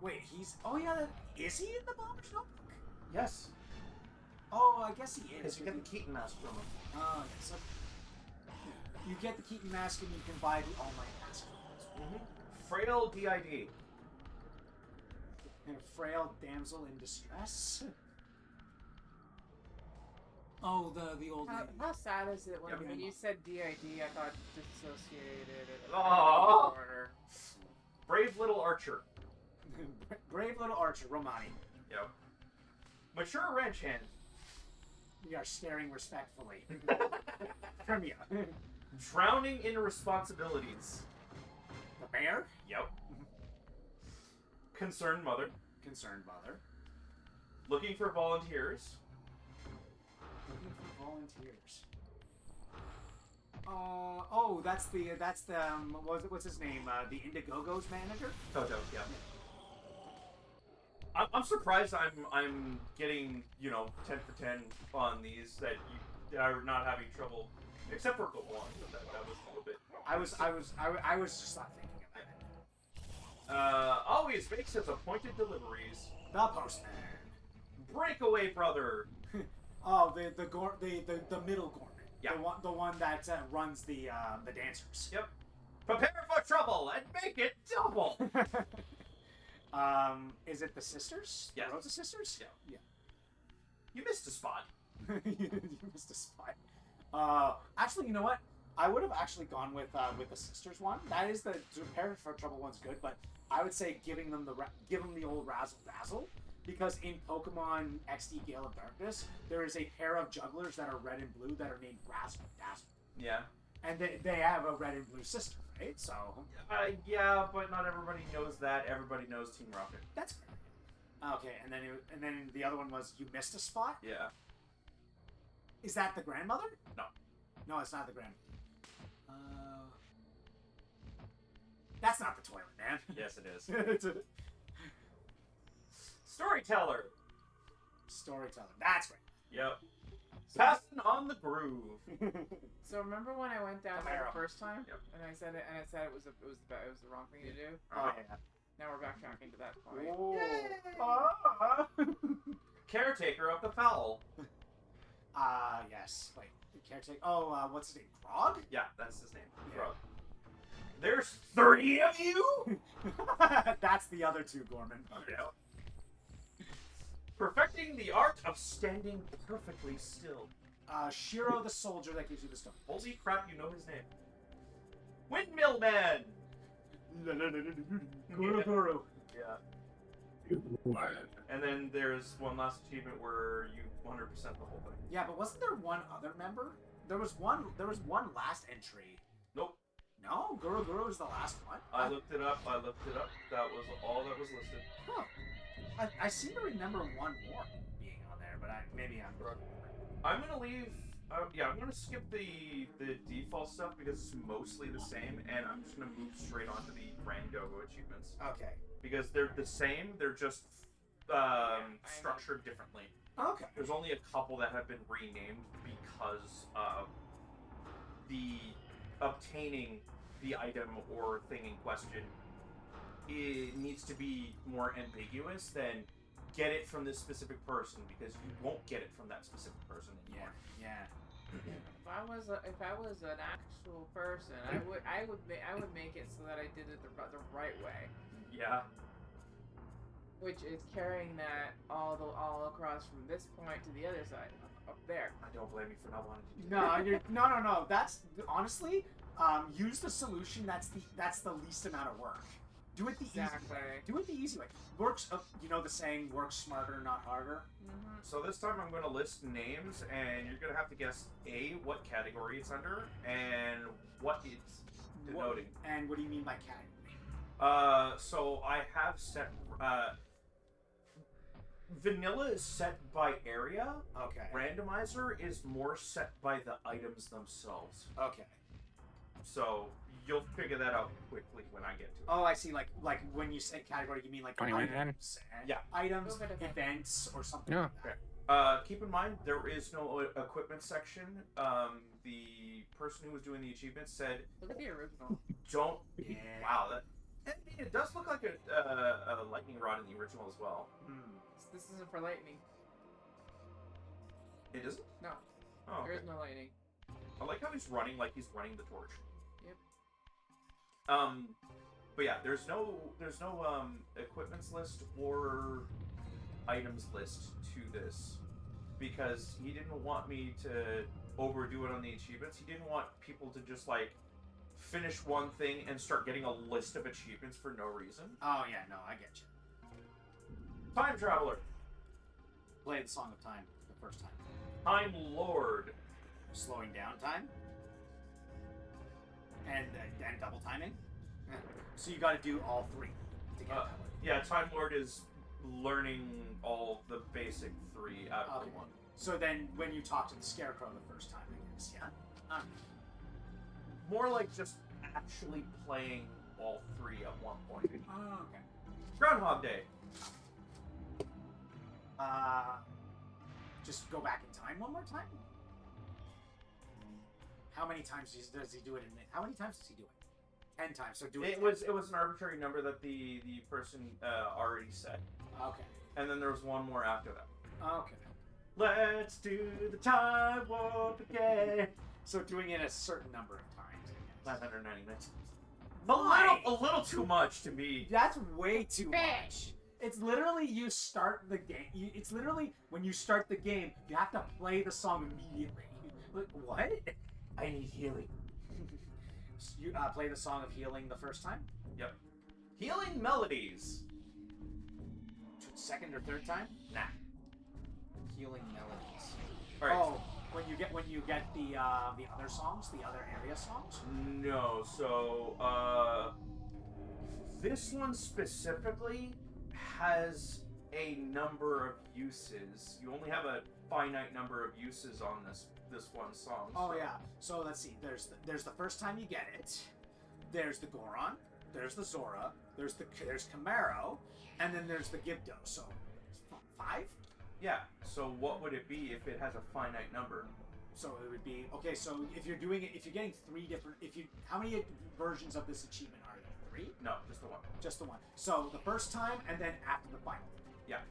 Wait, oh yeah, is he in the Bomber's Notebook? Yes. Oh, I guess he is. Because you get the Keaton mask from him. Oh, yes. So you get the Keaton mask and you can buy the All Might mask. Frail DID. And a frail damsel in distress. Oh, the old lady. How sad is it when, Yeah, when you said DID, I thought dissociated and Aww. order. Brave Little Archer. Brave little Archer, Romani. Yep. Mature Ranch Hand. We are staring respectfully from you. Drowning in responsibilities. The mayor? Yep. Concerned mother. Concerned mother. Looking for volunteers. Looking for volunteers. Oh, that's the what's his name? The Indiegogo's manager. Toto, yeah. I'm surprised I'm getting 10 for 10 on these that you are not having trouble, except for Go On. That was a little bit. I was just not thinking about it. Always makes his appointed deliveries. The postman. Breakaway brother. Oh, the middle Gorman. Yeah. The one that runs the dancers. Yep. Prepare for trouble and make it double. Is it the sisters? Yes. The Rosa sisters? Yeah. You missed a spot. You missed a spot. Actually, you know what? I would have actually gone with the sisters one. That is the Prepare for Trouble one's good, but I would say give them the old razzle dazzle, because in Pokemon XD Gale of Darkness there is a pair of jugglers that are red and blue that are named Razzle Dazzle. Yeah. And they have a red and blue sister, right? So yeah, but not everybody knows that. Everybody knows Team Rocket. that's fair. Okay, and then the other one was You Missed a Spot. Yeah. Is that the grandmother? No. No, it's not the grandmother. That's not the toilet, man. Yes, it is. It's a Storyteller. storyteller. That's right. Yep. Passing on the groove. So remember when I went down there Camaro. the first time, Yep. and I said it was the wrong thing to do. Oh yeah. Now we're backtracking to that point. Caretaker of the fowl. Yes. Wait, the caretaker. Oh, what's his name? Grog? Yeah, that's his name. Yeah. Grog. There's 3 of you? That's the other two, Gorman. Yeah. Perfecting the art of standing perfectly still. Shiro the soldier that gives you the stone. Holy crap, you know his name. Windmill Man! Guru. Yeah. And then there's one last achievement where you 100% the whole thing. Yeah, but wasn't there one other member? There was one last entry. Nope. No, Guru is the last one. I looked it up. That was all that was listed. Huh. I seem to remember one more being on there, but maybe I'm wrong. I'm gonna leave. I'm gonna skip the default stuff because it's mostly the same, and I'm just gonna move straight on to the Grand Go-Go achievements Okay. because they're the same. They're just structured differently. Okay. There's only a couple that have been renamed because the obtaining the item or thing in question, it needs to be more ambiguous than get it from this specific person, because you won't get it from that specific person anymore. Yeah. If I was an actual person, I would make it so that I did it the right way, Yeah. which is carrying that all across from this point to the other side, up there. I don't blame you for not wanting to do that. No. That's honestly, use the solution. That's the least amount of work. Do it the easy Exactly. way. Do it the easy way. Works. The saying, work smarter, not harder. Mm-hmm. So this time I'm going to list names, and you're going to have to guess A, what category it's under, and what it's denoting. And what do you mean by category? So I have set, vanilla is set by area. Okay. Randomizer is more set by the items themselves. Okay. So you'll figure that out quickly when I get to it. Oh, I see. Like when you say category, you mean like 21. items, and Yeah. items, Little bit of events, or something Yeah. like that. Keep in mind, there is no equipment section. The person who was doing the achievement said, Look at the original. don't... Yeah. Wow, it does look like a lightning rod in the original as well. This isn't for lightning. It isn't? No, Oh, there okay. is no lightning. I like how he's running like he's running the torch. Yep. But yeah, there's no equipments list or items list to this because he didn't want me to overdo it on the achievements. He didn't want people to just like finish one thing and start getting a list of achievements for no reason. Oh yeah, no, I get you. Time Traveler, Play the Song of Time the first time. Time Lord, Slowing down time. and double timing. Yeah. So you got to do all 3 to get that one. Yeah, Time Lord is learning all the basic 3 out of the 1. So then, when you talk to the Scarecrow the first time, I guess, yeah. More like just actually playing all 3 at one point. Oh, okay. Groundhog Day. Just go back in time one more time. How many times does he do it? How many times does he do it? 10 times. So do it. It was an arbitrary number that the person already said. Okay. And then there was one more after that. Okay. Let's do the time warp again. So doing it a certain number of times. I guess. 999. A little too much to me. That's way too much. It's literally you start the game. It's literally when you start the game, you have to play the song immediately. Like, what? I need healing. You play the song of healing the first time? Yep. Healing melodies. Second or third time? Nah. Healing melodies. All right. Oh, when you get the other songs, the other area songs? No. So this one specifically has a number of uses. You only have a finite number of uses on this one song. Oh yeah. So let's see. There's the first time you get it. There's the Goron. There's the Zora. There's Camaro, and then there's the Gibdo. So 5. Yeah. So what would it be if it has a finite number? So it would be okay. So if you're getting 3 different. How many versions of this achievement are there? 3? No, just the one. Just the one. So the first time, and then after the final. Yeah.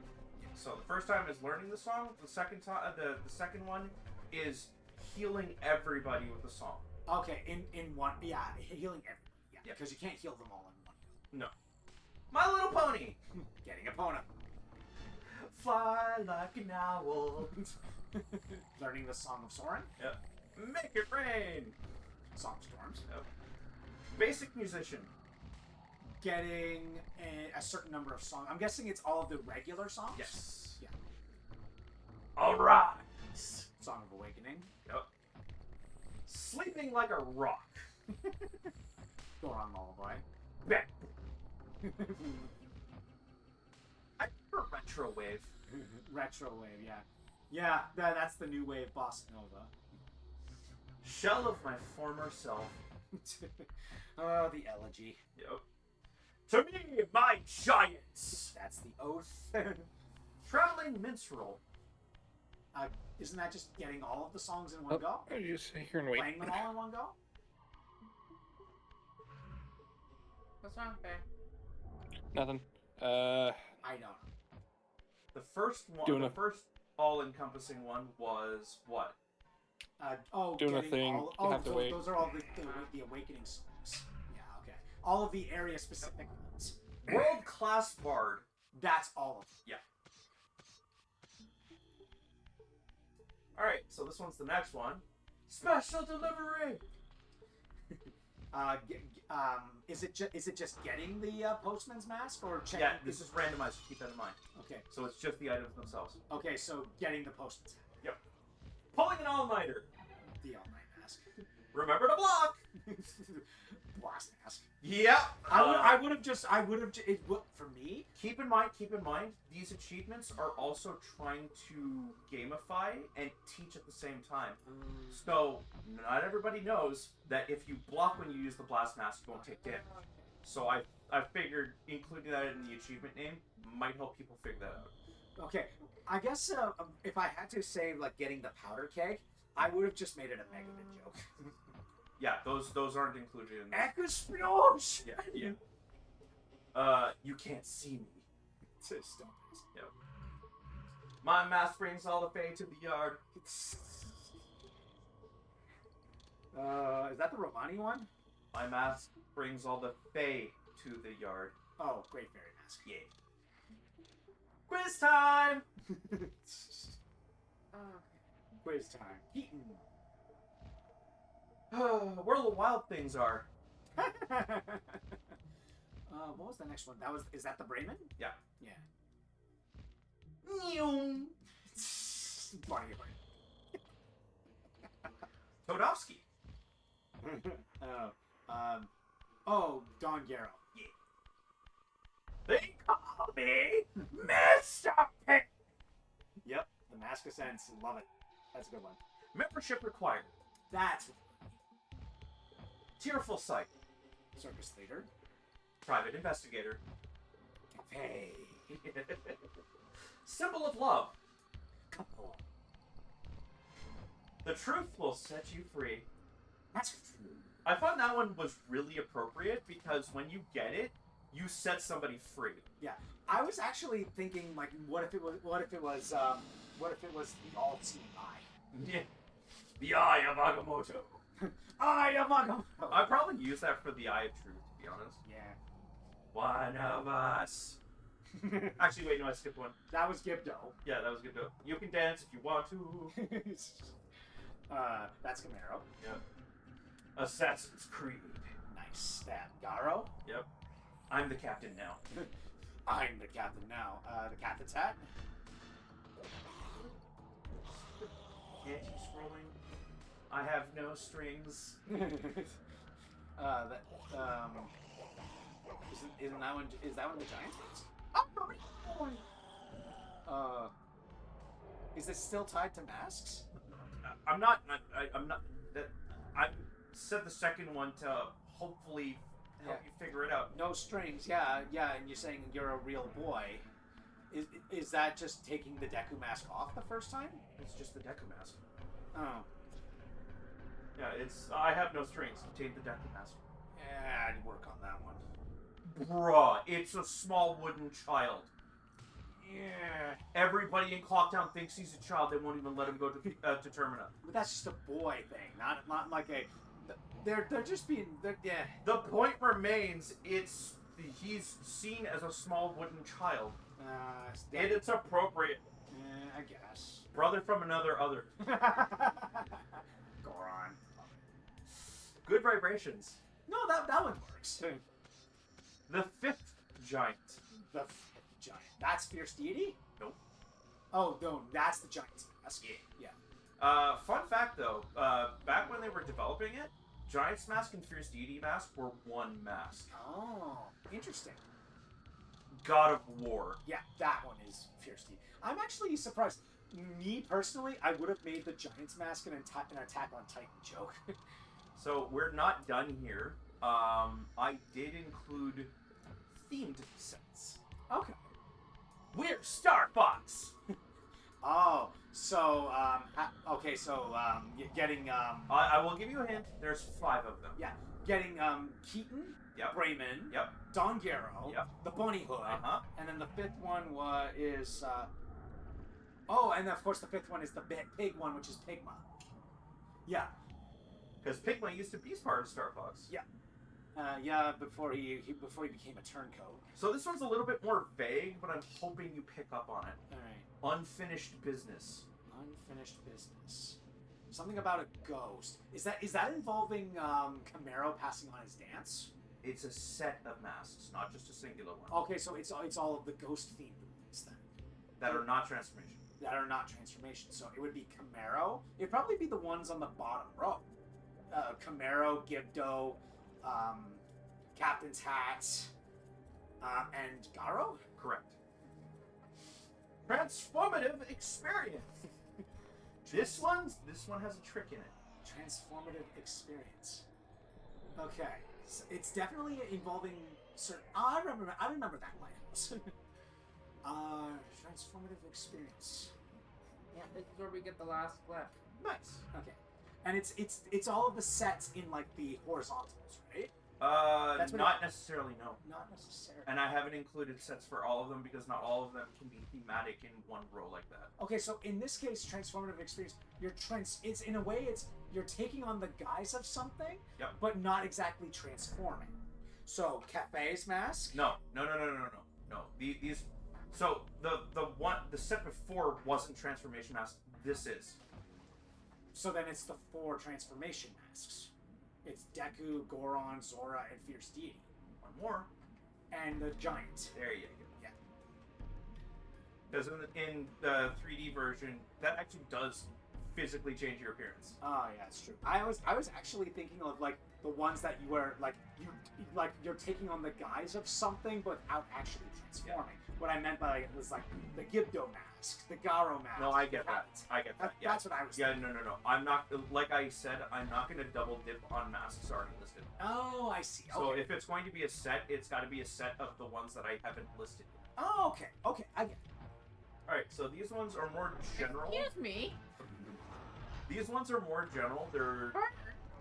So the first time is learning the song. The second time, the second one is healing everybody with the song. Okay, in one, yeah, healing everybody. Yeah, because you can't heal them all in one go. No. My Little Pony. Getting a Pona. Fly like an owl. Learning the Song of Soren. Yep. Make it rain. Song of Storms. Yep. Basic musician. Getting a certain number of songs. I'm guessing it's all of the regular songs? Yes. Yeah. Arise. Song of Awakening. Yep. Sleeping like a rock. Goron Lullaby. Yeah. I prefer retro wave. Retro wave, yeah. Yeah, that's the new wave bossa nova. Shell of my former self. Oh, the elegy. Yep. To me, my giants. That's the oath. Traveling minstrel. Isn't that just getting all of the songs in one go? I just sit here and wait. Playing them all in one go? What's wrong, Faye? Nothing. I don't know. The first one, Doing the a- first all-encompassing one was what? Doing a getting thing, you have to wait. Those are all the awakening songs. Yeah, okay. All of the area specific ones. World-class bard. That's all of them. Yeah. All right, so this one's the next one. Special delivery. Is it just getting the postman's mask or checking? Yeah, this is randomized. So keep that in mind. Okay. So it's just the items themselves. Okay, so getting the postman's Yep. Pulling an all-nighter. the all-night mask. Remember to block. Blast mask. Yep. I would have for me. Keep in mind, these achievements are also trying to gamify and teach at the same time. So, not everybody knows that if you block when you use the blast mask, you won't take damage. So I figured including that in the achievement name might help people figure that out. Okay, I guess if I had to say like getting the powder keg, I would have just made it a Megaman joke. Yeah, those aren't included in this. Explode! Yeah. You can't see me. Stop. Yep. My mask brings all the fae to the yard. Is that the Romani one? My mask brings all the fae to the yard. Oh, Great Fairy Mask. Yeah. Quiz time! Quiz time. Keaton. Where the wild things are. What was the next one? Is that the Bremen? Yeah. Yeah. Funny. Todovsky. Oh, Don Garrow. They call me Mr. Pick. Yep, the Mask of Sense. Love it. That's a good one. Membership required. That's Tearful sight. Circus Theater. Private investigator. Hey. Symbol of love. Couple. The truth will set you free. That's true. I thought that one was really appropriate because when you get it, you set somebody free. Yeah, I was actually thinking like, what if it was the all team eye? Yeah. The Eye of Agamotto. Eye of Agamotto. I probably use that for the Eye of Truth, to be honest. Yeah. One of us. Actually, wait, no, I skipped one. That was Gibdo. Yeah, that was good though. You can dance if you want to. That's Camaro. Yep. Assassin's Creed. Nice. That Garo. Yep. I'm the captain now. I'm the captain now. The captain's hat. Anti-scrolling. I have no strings. Isn't that one? Is that one the Giants? Is this still tied to masks? I'm not. I said the second one to hopefully help you figure it out. No strings. Yeah. And you're saying you're a real boy. Is that just taking the Deku mask off the first time? It's just the Deku mask. Oh. Yeah, it's. I have no strings. Obtain the Deku mask. Yeah, I'd work on that one. Bruh, it's a small wooden child. Yeah. Everybody in Clocktown thinks he's a child. They won't even let him go to Termina. But that's just a boy thing, not like a. They're just being. Yeah. The point remains, he's seen as a small wooden child. It's appropriate. I guess. Brother from another other. Goron. Good vibrations. No, that one works. The fifth giant. The fifth giant. That's Fierce Deity? Nope. Oh, no, that's the Giant's mask. Yeah. Fun fact though, back when they were developing it, Giant's mask and Fierce Deity mask were one mask. Oh, interesting. God of War. Yeah, that one is Fierce Deity. I'm actually surprised. Me personally, I would have made the Giant's mask an Attack on Titan joke. So we're not done here. I did include themed sets. Okay. We're Star Fox. Oh, so okay, so getting I will give you a hint. There's 5 of them. yeah, getting Keaton, Yep. Brayman, Yep. Don Garrow, Yep. the Bunny Hood, and then the fifth one is oh, and of course the fifth one is the pig one, which is Pigma. Yeah. Because Pigma used to be part of Star Fox. Yeah. Yeah, before he became a turncoat. So this one's a little bit more vague, but I'm hoping you pick up on it. All right. Unfinished business. Unfinished business. Something about a ghost. Is that involving Camaro passing on his dance? It's a set of masks, not just a singular one. Okay, so it's all of the ghost themed ones then. That are not transformation. That are not transformation. So it would be Camaro. It'd probably be the ones on the bottom row. Camaro, Gibdo, Captain's Hat, and Garo? Correct. Transformative experience. This one has a trick in it. Transformative experience. Okay. So it's definitely involving certain... I remember that lighthouse. Transformative experience. Yeah, this is where we get the last clip. Nice. Okay. And it's all of the sets in like the horizontals, right? That's what Not necessarily, no. Not necessarily. And I haven't included sets for all of them because not all of them can be thematic in one row like that. Okay, so in this case, transformative experience, it's in a way you're taking on the guise of something, Yep. but not exactly transforming. So Cafe's mask. No. These. So the set before wasn't transformation mask. This is. So then it's the 4 transformation masks. It's Deku, Goron, Zora, and Fierce Deity. One more. And the Giant. There you go. Yeah. Because in the 3D version, that actually does physically change your appearance. Oh yeah, it's true. I was actually thinking of like the ones that you were like you're taking on the guise of something but without actually transforming. What I meant by it was like the Gibdo mask, the Garo mask. No, I get that. I get that. Yeah. That's what I was. Yeah, no. I'm not. Like I said, I'm not going to double dip on masks already listed. Oh, I see. So Okay. if it's going to be a set, it's got to be a set of the ones that I haven't listed yet. Oh, okay. Okay, I get it. All right. So these ones are more general. Excuse me. These ones are more general.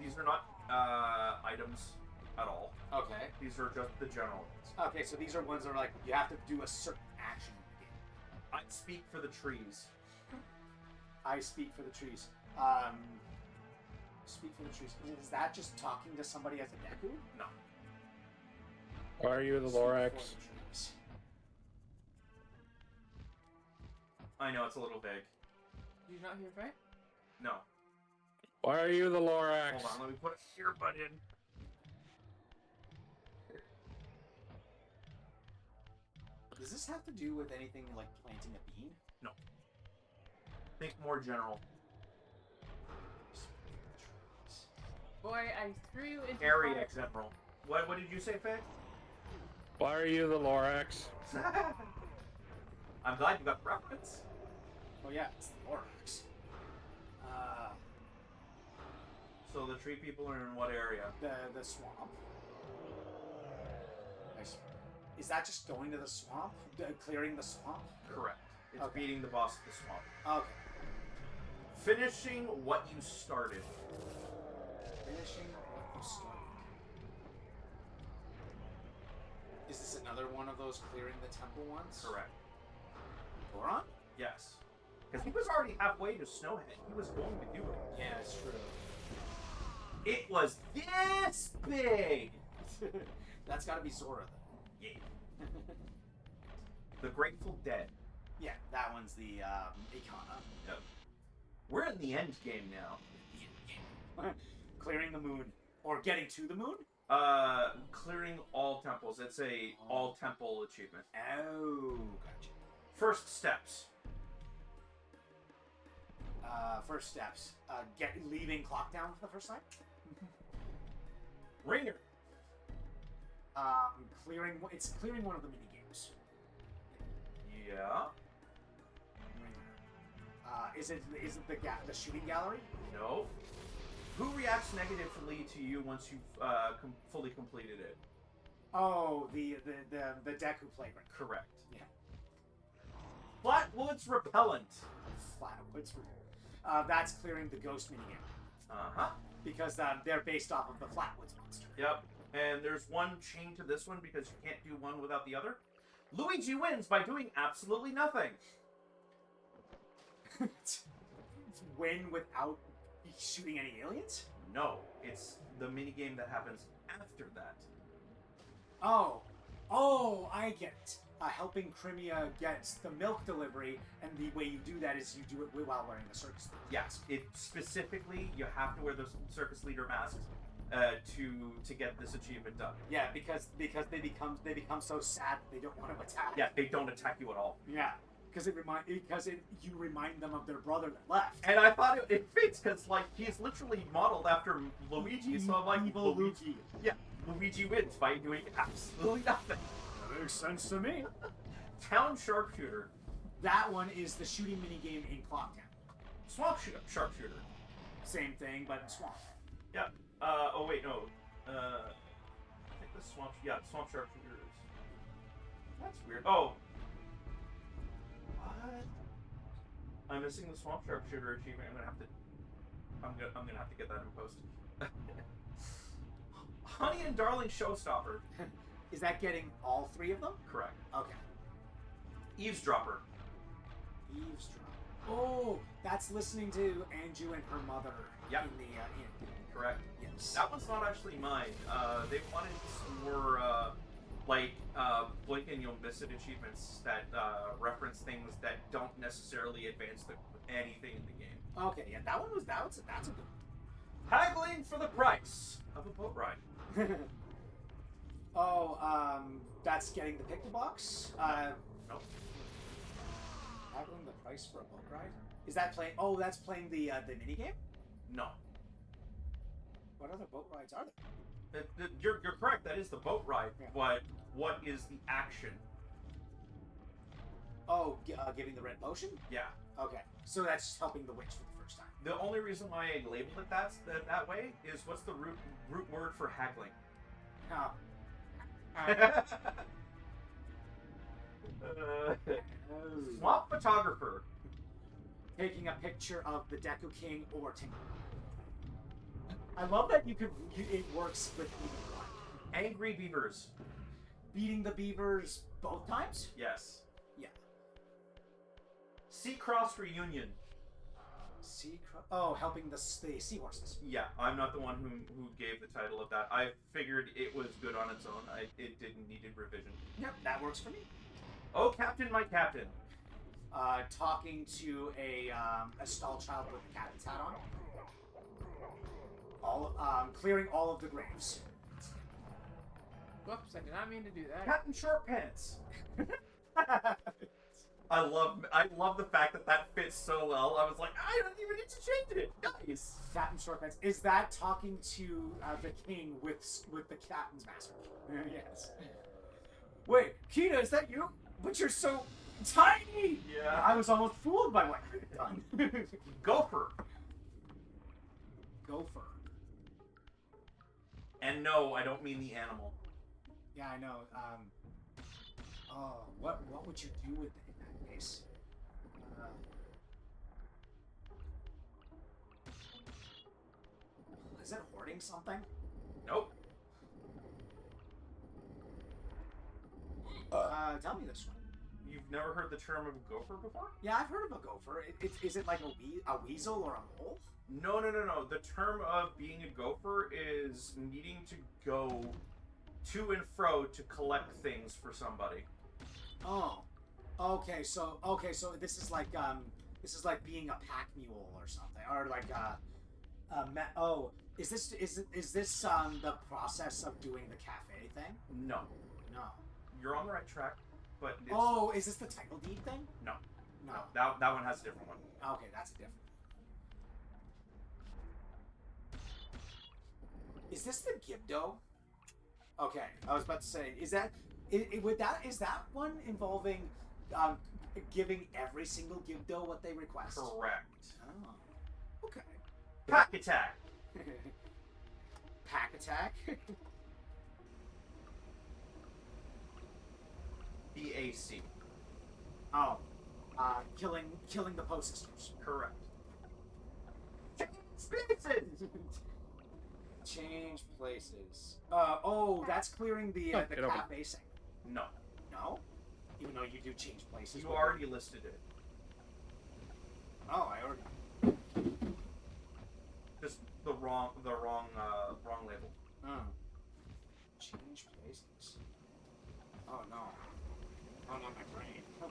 These are not items at all. Okay. These are just the general ones. Okay, so these are ones that are like you have to do a certain action. I speak for the trees. I speak for the trees. Speak for the trees. Is that just talking to somebody as a Deku? No. Why are you the Speak for Lorax? the trees. I know it's a little vague. Do you not hear right? No. Why are you the Lorax? Hold on. Let me put a earbud in. Does this have to do with anything like planting a bean? No. Think more general. Boy, I threw you into Area fire. general. What did you say, Faye? Why are you the Lorax? I'm glad you got the reference. Oh yeah, it's the Lorax. So the tree people are in what area? The swamp. Is that just going to the swamp? Clearing the swamp? Correct. It's Okay. beating the boss of the swamp. Okay. Finishing what you started. Finishing what you started. Is this another one of those clearing the temple ones? Correct. Goron? Yes. Because he was already halfway to Snowhead. He was going to do it. Yeah, it's true. It was this big! That's gotta be Zora Yeah. The Grateful Dead. Yeah, that one's the Ikana. Yep. We're in the end game now. Clearing the moon. Or getting to the moon? Clearing all temples. It's a all temple achievement. Oh, gotcha. First steps. First steps. Leaving clock down for the first time? Ringer. It's clearing one of the mini games. Yeah. Is it the shooting gallery? No. Who reacts negatively to you once you've fully completed it? Oh, the Deku Playground. Correct. Yeah. Flatwoods Repellent. Flatwoods. That's clearing the ghost minigame. Uh-huh. Because they're based off of the Flatwoods monster. Yep. And there's one chain to this one because you can't do one without the other. Luigi wins by doing absolutely nothing. Win without shooting any aliens? No, it's the minigame that happens after that. Oh, I get it. Helping Crimea get the milk delivery, and the way you do that is you do it while wearing the circus suit. Yes, it specifically you have to wear those circus leader masks to get this achievement done. Yeah, because they become so sad that they don't want to attack. Yeah, they don't attack you at all. Yeah, because you remind them of their brother that left. And I thought it fits because like he's literally modeled after Luigi, so I'm like Evil Luigi. Yeah, Luigi wins by doing absolutely nothing. That makes sense to me. Town Sharpshooter. That one is the shooting minigame in Clocktown. Swamp Sharpshooter. Same thing, but in Swamp. Yep. Oh wait, no. I think the Swamp Sharpshooter is. That's weird. Oh. What? I'm missing the Swamp Sharpshooter achievement. I'm gonna have to get that in post. Honey and Darling Showstopper. Is that getting all three of them? Correct. Okay. Eavesdropper. Eavesdrop. Oh, that's listening to Anju and her mother Yep. in the inn. Correct. Yes. That one's not actually mine. They wanted some more blink and you'll miss it achievements that reference things that don't necessarily advance anything in the game. Okay, yeah, that's a good Haggling for the price of a boat ride. one. That's getting the picture box. Nope. Haggling the price for a boat ride? Is that playing? Oh, that's playing the mini game. No. What other boat rides are there? You're correct. That is the boat ride. Yeah. But what is the action? Oh, giving the red potion. Yeah. Okay, so that's just helping the witch for the first time. The only reason why I labeled it that way is what's the root word for haggling? Oh. Swamp photographer. Taking a picture of the Deku King or Tinker. I love that it works with either one. Angry beavers. Beating the beavers both times? Yes. Yeah. Seacross reunion. Helping the seahorses. Yeah, I'm not the one who gave the title of that. I figured it was good on its own. It didn't need revision. Yep, that works for me. Oh, Captain, my Captain. Talking to a stall child with the captain's hat on. Clearing all of the graves. Whoops, I did not mean to do that. Captain Short Pants. I love the fact that fits so well. I was like, I don't even need to change it. Nice. Captain Short Pants. Is that talking to the king with the captain's mask? Yes. Wait, Kina, is that you? But you're so tiny! Yeah. I was almost fooled by what you've done. Gopher. Gopher. And no, I don't mean the animal. Yeah, I know. What would you do with it in that case? Is it hoarding something? Nope. Tell me this one. You've never heard the term of gopher before? Yeah, I've heard of a gopher. Is it like a weasel or a mole? No. The term of being a gopher is needing to go to and fro to collect things for somebody. Oh, okay. So this is like being a pack mule or something, or like is this the process of doing the cafe thing? No. No. You're on the right track, but it's... Oh, is this the title deed thing? No. No. That one has a different one. Okay, that's a different. Is this the Gibdo? Okay, I was about to say, is that one involving giving every single Gibdo what they request? Correct. Oh. Okay. Pack attack. Pack attack. BAC. Oh. Killing the Poe sisters. Correct. Spaces. Change places. That's clearing the get over. cafe thing. No. No? Even though you do change places. You already listed it. Oh, I already. Just the wrong label. Oh. Change places. Oh no. Oh, not my brain. Oh.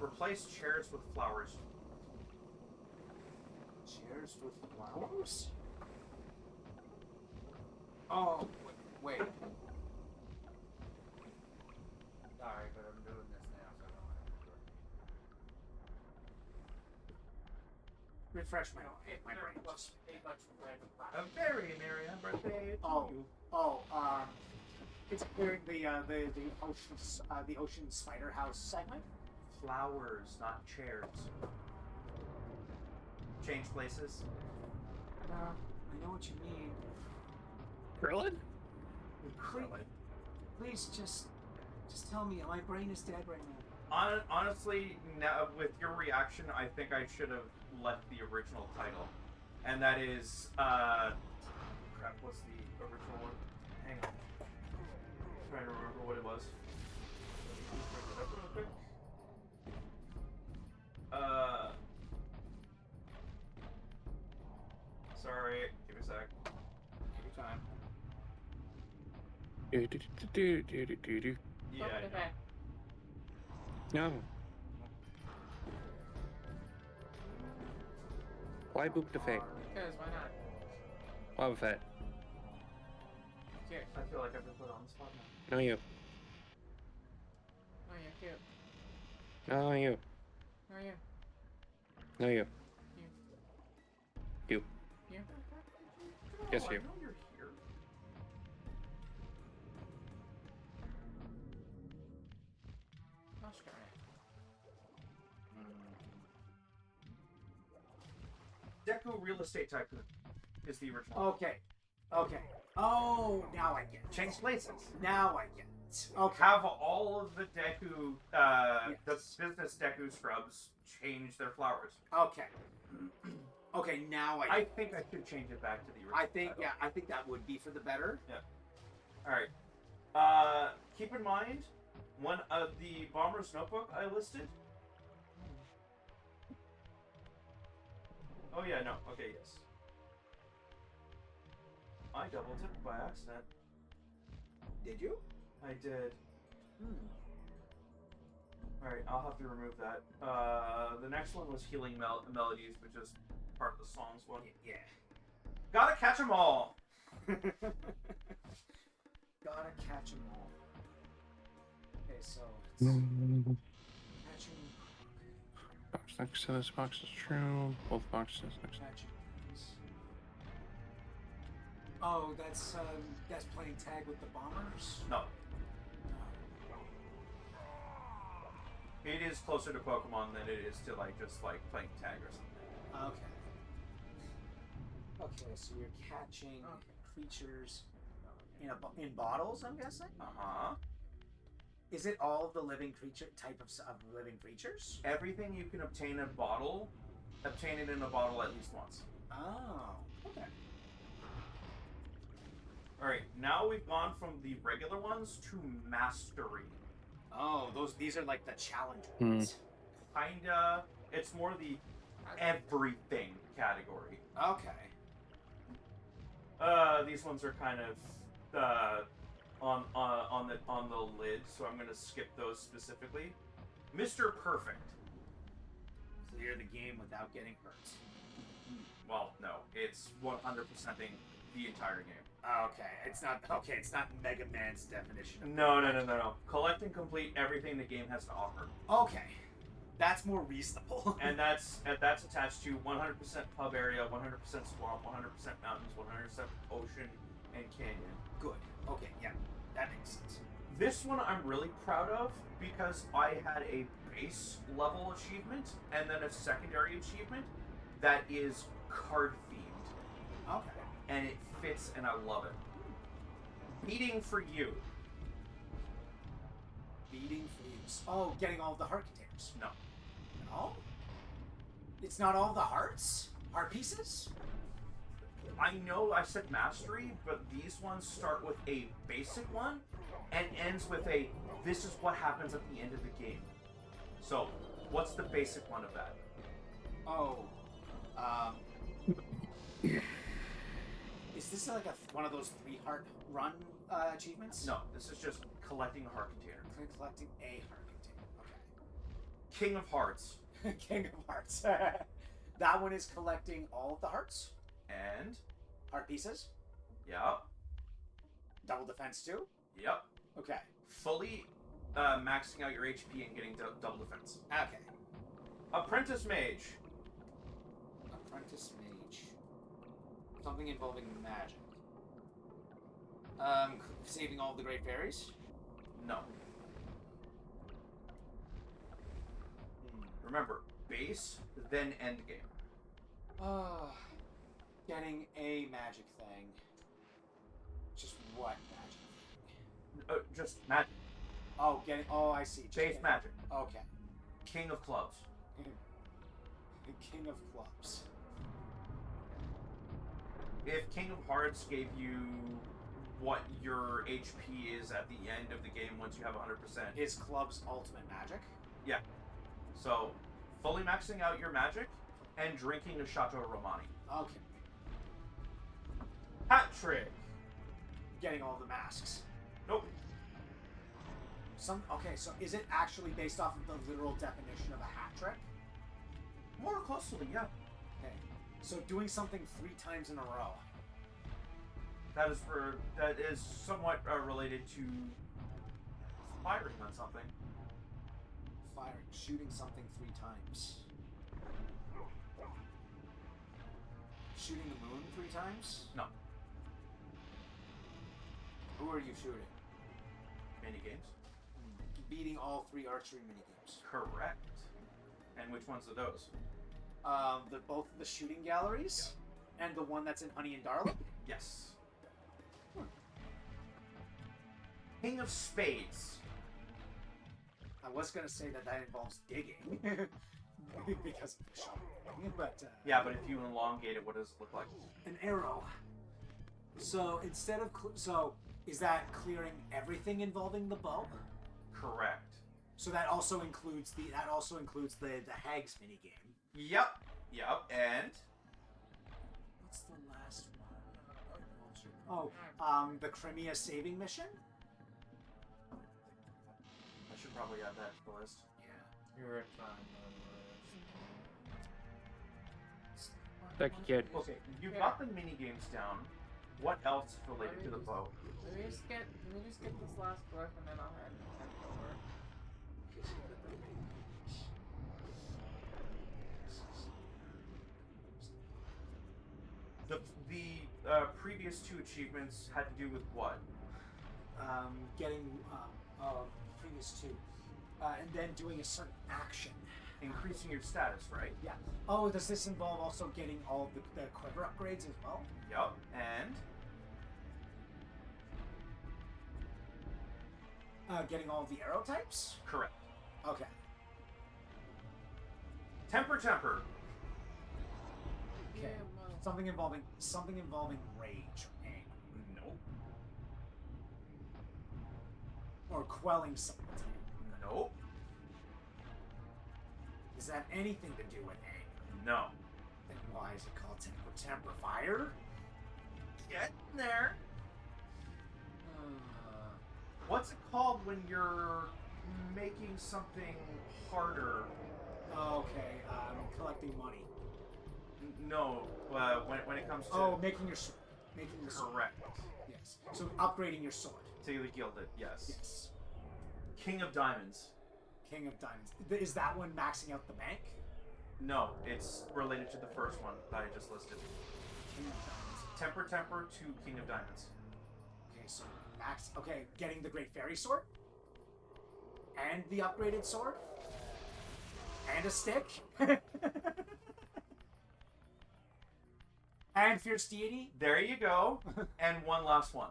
Replace chairs with flowers. Chairs with flowers? Oh, wait. Sorry, but I'm doing this now, so I don't want to do it. Refresh my brain. A very merry birthday to you. It's clearing the ocean spider house segment. Flowers, not chairs. Change places. I know what you mean. Krillin? Please just tell me. My brain is dead right now. Honestly, now with your reaction, I think I should have left the original title, and that is crap. What's the original one? Hang on. I'm trying to remember what it was. Let me bring it up real quick. Sorry. Give me a sec. Take your time. Yeah. I know. Okay. No. Why boop the fake? Because why not? Why with that? Cheers. I feel like I've been put on the spot now. No you. Oh, you're cute. No you. Where are you? No, you. You. You. You? Yes, I you. know you're here. Gosh darn it. Deku Real Estate Tycoon is the original. Okay. Okay. Oh, now I get it. Change places. Now I get it. Okay. Have all of the Deku, Yes. the business Deku scrubs change their flowers. Okay. Okay, now I think I should change it back to the original. I think title. yeah, I think that would be for the better. All right. Keep in mind, one of the Bomber's Notebook I listed. Oh yeah, no. Okay, yes. I double tipped by accident. Did you? I did. All right, I'll have to remove that. The next one was Healing Melodies, which is part of the songs one. Yeah. Gotta catch 'em all. Gotta catch 'em all. Okay, so it's catching. Box next to this box is true. Both boxes next to Catching things. Oh, that's playing tag with the bombers. No, it is closer to Pokemon than it is to like just like playing tag or something. Okay. Okay, so you're catching creatures in bottles, I'm guessing. Is it all of the living creature type of living creatures? Everything you can obtain in a bottle, obtain it in a bottle at least once. Oh, okay. All right, now we've gone from the regular ones to Mastery. Oh, these are like the challenge Hmm. ones. Kinda, it's more the everything category. Okay. These ones are kind of on the lid, so I'm gonna skip those specifically. Mr. Perfect. So you're the game without getting hurt. Well, no, it's 100%ing the entire game. Okay, it's not okay. It's not Mega Man's definition. Of No. Collect and complete everything the game has to offer, Okay, that's more reasonable. and that's attached to 100% pub area, 100% swamp, 100% mountains, 100% ocean and canyon. Good. Okay, yeah, that makes sense. This one I'm really proud of because I had a base level achievement and then a secondary achievement that is card themed, Okay. and it fits and I love it. Beating for you. Beating fleas. Oh, getting all of the heart containers. No. No? It's not all the hearts? Heart pieces? I know I said mastery, but these ones start with a basic one and ends with a this is what happens at the end of the game. So, what's the basic one of that? Oh. Is this like one of those 3 heart run achievements? No, this is just collecting a heart container. Collecting a heart container. King of Hearts. Okay. King of Hearts. That one is collecting all of the hearts? And, Heart pieces? yep, Double defense too? yep. Okay. Fully maxing out your HP and getting double defense. Okay. Apprentice Mage. Apprentice Mage. Something involving magic. Saving all of the Great Fairies? No. Remember, base, then end game. Getting a magic thing. Just what magic? Just magic. Oh, getting. Oh, I see. Just Base getting- magic. Okay. King of Clubs. The King of Clubs. If King of Hearts gave you what your HP is at the end of the game once you have 100%. Is clubs ultimate magic? Yeah. So, fully maxing out your magic and drinking a Chateau Romani. Okay. Hat trick. Getting all the masks. Nope. Okay, so is it actually based off of the literal definition of a hat trick? More closely, yeah. Okay. So doing something 3 times in a row. That is somewhat related to firing on something. Firing. Shooting something 3 times. Shooting the moon 3 times? No. Who are you shooting? Mini games. Beating all 3 archery minigames. Correct. And which ones are those? Both the shooting galleries and the one that's in Honey and Darling. Yes. King of Spades. I was gonna say that involves digging because of the shoveling, but Yeah, but if you elongate it, what does it look like? an arrow. So instead of is that clearing everything involving the bow? Correct. So that also includes the Hags minigame. Yep. And What's the last one? Oh, the Crimea saving mission? I should probably add that to the list. Yeah. You're fine. Thank you, kid. Okay, you got the mini games down. What else is related to the bow? Let me just get this last book and then I'll head over. The previous 2 achievements had to do with what? Getting previous 2, and then doing a certain action. Increasing your status, right? Yeah. Oh, does this involve also getting all the quiver upgrades as well? Yep. And Getting all the arrow types? correct. Okay. Temper. Okay. Something involving rage or anger. Nope. Or quelling someone's anger. Nope. Does that have anything to do with anger? No. Then why is it called temper fire? Get there. What's it called when you're making something harder? Okay, collecting money. No. When it comes to Making the sword. correct. Yes. So upgrading your sword. Daily Gilded. Yes. Yes. King of Diamonds. King of Diamonds. Is that one maxing out the bank? No, it's related to the first one that I just listed. King of Diamonds. Temper to King of Diamonds. Okay, so max. Okay, getting the Great Fairy Sword. And the upgraded sword. And a stick. And Fierce Deity. There you go. And one last one.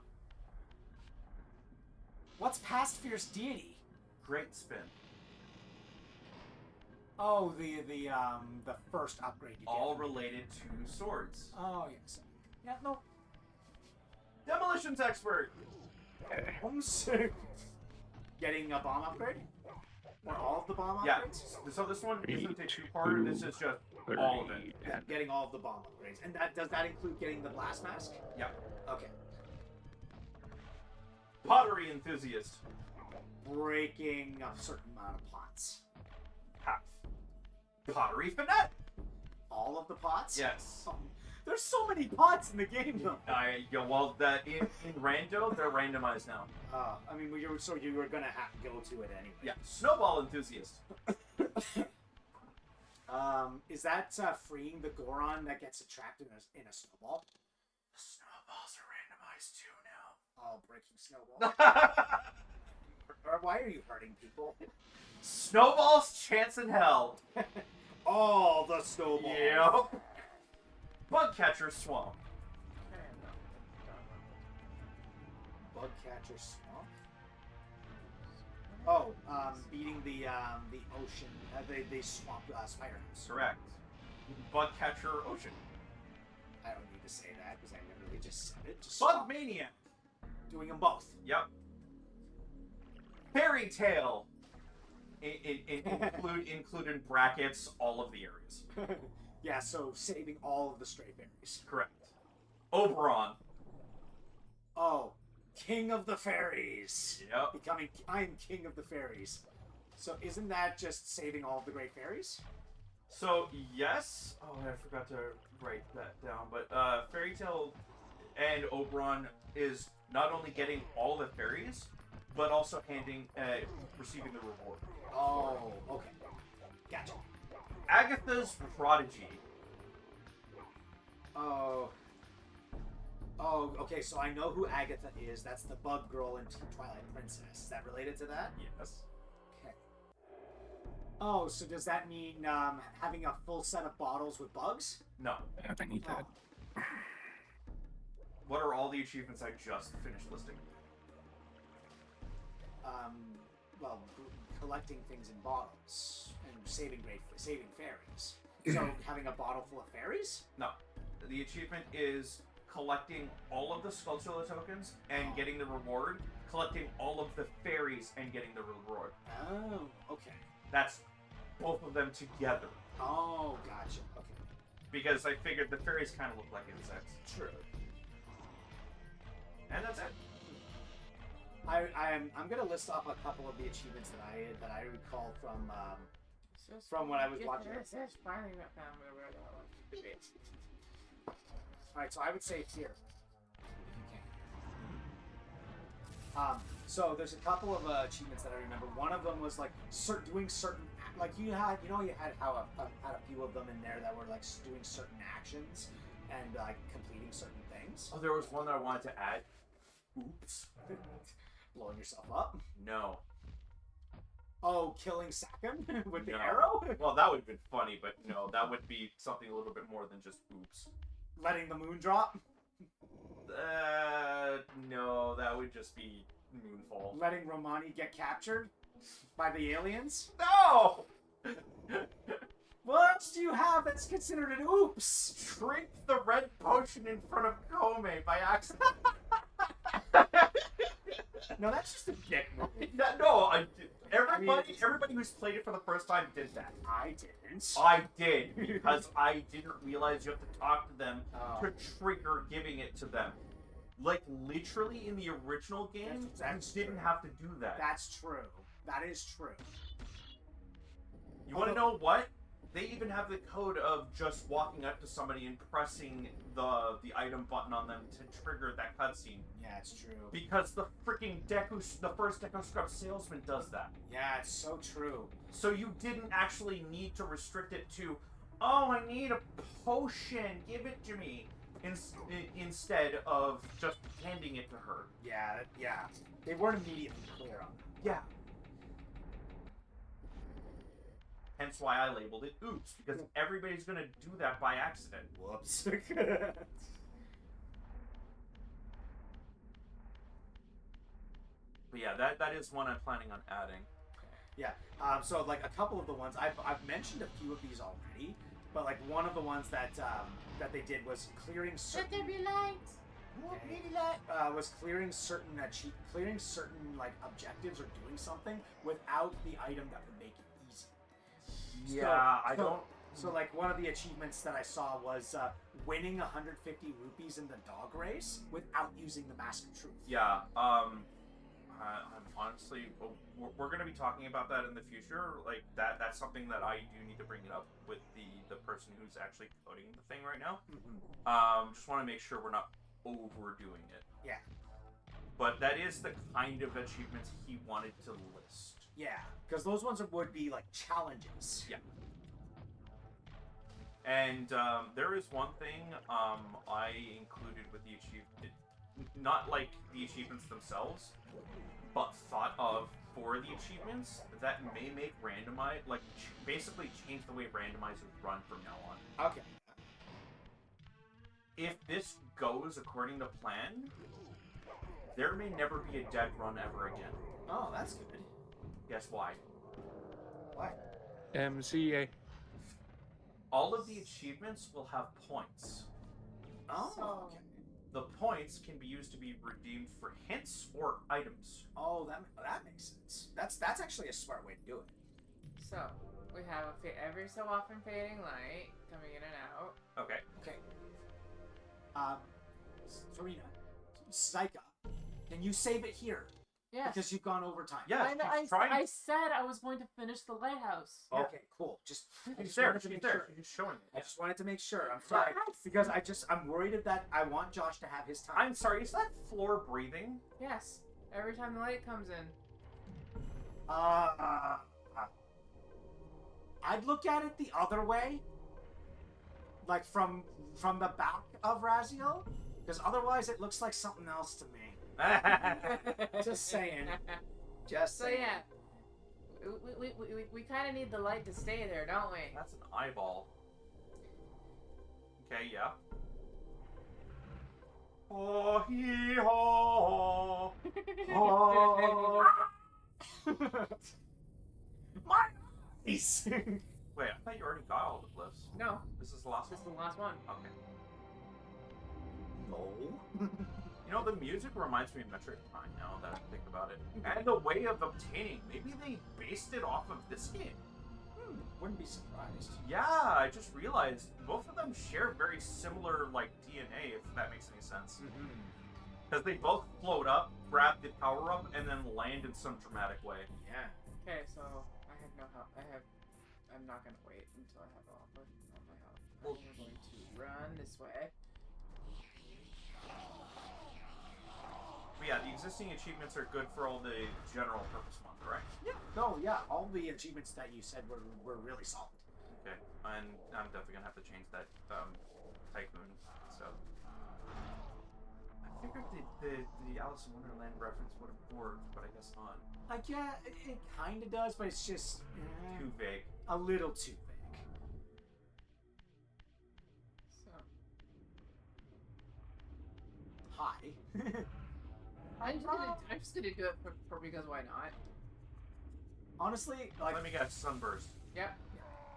What's past Fierce Deity? Great Spin. Oh, the first upgrade you get. All related to swords. Oh yes. Yeah, no. Demolitions expert. I'm sick. Getting a bomb upgrade? Or all of the bomb Yeah. upgrades? So this one isn't a 2-parter. This is just all of it. Getting all of the bomb upgrades. And does that include getting the blast mask? Yeah. Okay. Pottery enthusiast. Breaking a certain amount of pots. Half. Pottery fanatic. All of the pots? Yes. Oh, there's so many pots in the game though. Well, that in rando, they're randomized now. I mean, you were gonna have to go to it anyway. Yeah. Snowball enthusiast. Is that freeing the Goron that gets attracted in a snowball? Snowballs are randomized too now. Oh, breaking snowball. Or why are you hurting people? Snowball's chance in hell. All the snowballs. Yep. Bugcatcher swamp. Bugcatcher swamp. Oh, beating the ocean, the swamp spider house. Correct. Bugcatcher ocean. I don't need to say that because I literally just said it. Just swamp. Bugmania. Doing them both. Yep. Fairy tale. Include in brackets all of the areas. Yeah, so saving all of the stray fairies. Correct. Oberon. Oh, King of the Fairies. Yep. I'm King of the Fairies. So isn't that just saving all of the great fairies? So yes. Oh, I forgot to write that down. But Fairy Tale and Oberon is not only getting all the fairies, but also receiving the reward. Oh, okay. Agatha's Prodigy. Oh. Oh, okay, so I know who Agatha is. That's the bug girl in Twilight Princess. Is that related to that? Yes. Okay. Oh, so does that mean having a full set of bottles with bugs? No. I need that. What are all the achievements I just finished listing? Well, collecting things in bottles and saving fairies. So having a bottle full of fairies? No. The achievement is collecting all of the sculptural tokens and getting the reward, collecting all of the fairies and getting the reward. Oh, okay. That's both of them together. Oh, gotcha. Okay. Because I figured the fairies kind of look like insects. True. And that's it. I'm gonna list off a couple of the achievements that I recall from when I was watching it. All right, so I would say it's here, if you can. So there's a couple of achievements that I remember. One of them was like doing certain, like you had how had a few of them in there that were like doing certain actions and like completing certain things. Oh, there was one that I wanted to add. Oops. Blowing yourself up. No. Oh, killing Sakim with the No. arrow? Well, that would have been funny, but no, that would be something a little bit more than just oops. Letting the moon drop? No, that would just be Moonfall. Letting Romani get captured by the aliens? No! What else do you have that's considered an oops? Drink the red potion in front of Kome by accident. No, that's just a dick move. No, everybody who's played it for the first time did that. I didn't. I did, because I didn't realize you have to talk to them Oh. to trigger giving it to them. Like, literally in the original game, That's you didn't true. have to do that. That's true. That is true. You want to know what? They even have the code of just walking up to somebody and pressing the item button on them to trigger that cutscene. Yeah, it's true. Because the freaking the first Deku Scrub salesman does that. Yeah, it's so true. So you didn't actually need to restrict it to, oh, I need a potion, give it to me, instead of just handing it to her. Yeah. They weren't immediately clear on that. Yeah. Hence why I labeled it oops, because everybody's gonna do that by accident. Whoops. But yeah, that is one I'm planning on adding. Yeah. So like a couple of the ones I've mentioned a few of these already, but like one of the ones that they did was clearing certain. Let there be light. Was clearing certain like objectives or doing something without the item that would make it easy. So like one of the achievements that I saw was winning 150 rupees in the dog race without using the Mask of Truth. Yeah, I'm honestly, we're going to be talking about that in the future. Like that's something that I do need to bring it up with the person who's actually coding the thing right now. Just want to make sure we're not overdoing it. Yeah. But that is the kind of achievements he wanted to list. Yeah, because those ones would be like challenges. Yeah. And there is one thing I included with the achievement, not like the achievements themselves, but thought of for the achievements that may make randomize, like basically change the way randomizers run from now on. Okay. If this goes according to plan, there may never be a dead run ever again. Oh, that's good. Guess why? Why? MCA. All of the achievements will have points. Oh, So- okay. The points can be used to be redeemed for hints or items. Oh, that makes sense. That's actually a smart way to do it. So, we have every so often fading light coming in and out. Okay. Okay. Serena, Psycha, can you save it here? Yes. Because you've gone over time. Yeah, I said I was going to finish the lighthouse. Oh. Okay, cool. I She's just there. wanted to She's make there. sure. She's showing I it. just wanted to make sure. I'm sorry. Because I'm worried that I want Josh to have his time. I'm sorry. Is that floor breathing? Yes. Every time the light comes in. I I'd look at it the other way, like from the back of Raziel, because otherwise it looks like something else to me. Just saying. Just So saying. yeah, we kind of need the light to stay there, don't we? That's an eyeball. Okay, yeah. Oh, hee haw. Oh. My eyes. Wait, I thought you already got all the glyphs. No, This is the last this is the one? last one. Okay. No. You know, the music reminds me of Metroid Prime now that I think about it. And the way of obtaining, maybe they based it off of this game. Wouldn't be surprised. Yeah, I just realized both of them share very similar, like, DNA, if that makes any sense. Because they both float up, grab the power-up, and then land in some dramatic way. Yeah. Okay, so I have no help. I'm not gonna wait until I have all on my health. Well- I'm going to run this way. But yeah, the existing achievements are good for all the general purpose ones, right? Yeah. No, yeah. All the achievements that you said were really solid. Okay, and I'm definitely gonna have to change that tycoon. So I figured the Alice in Wonderland reference would have worked, but I guess not. Like, yeah, it kind of does, but it's just Too vague. a little too vague. So Hi. I'm just gonna do it for because why not? Honestly, like, Let me guess, sunburst. Yep.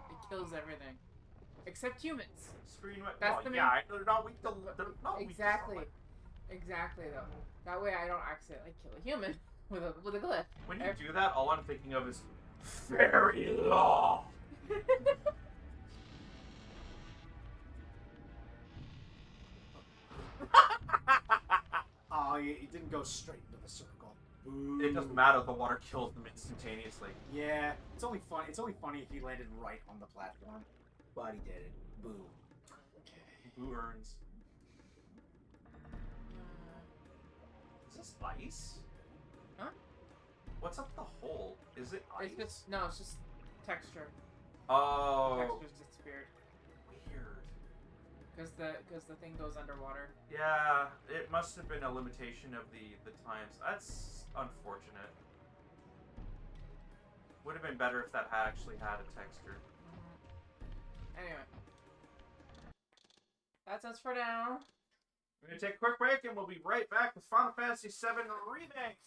It kills everything, except humans. Screen wet. That's Well, the yeah, they're not weak to. They're not weak to Exactly. sunlight. Exactly though. That way I don't accidentally kill a human with a glyph. When you do that, all I'm thinking of is fairy law. oh, it didn't go straight into the circle. Boo. It doesn't matter. The water kills them instantaneously. Yeah, it's only fun. It's only funny if he landed right on the platform, but he did it. Boo. Who earns? Is this ice? Huh? What's up the hole? Is it ice? It's just texture. Oh, Texture's disappeared weird. because the thing goes underwater. Yeah, it must have been a limitation of the times. That's unfortunate. Would have been better if that had actually had a texture. Anyway, that's us for now. We're gonna take a quick break and we'll be right back with Final Fantasy VII Remake.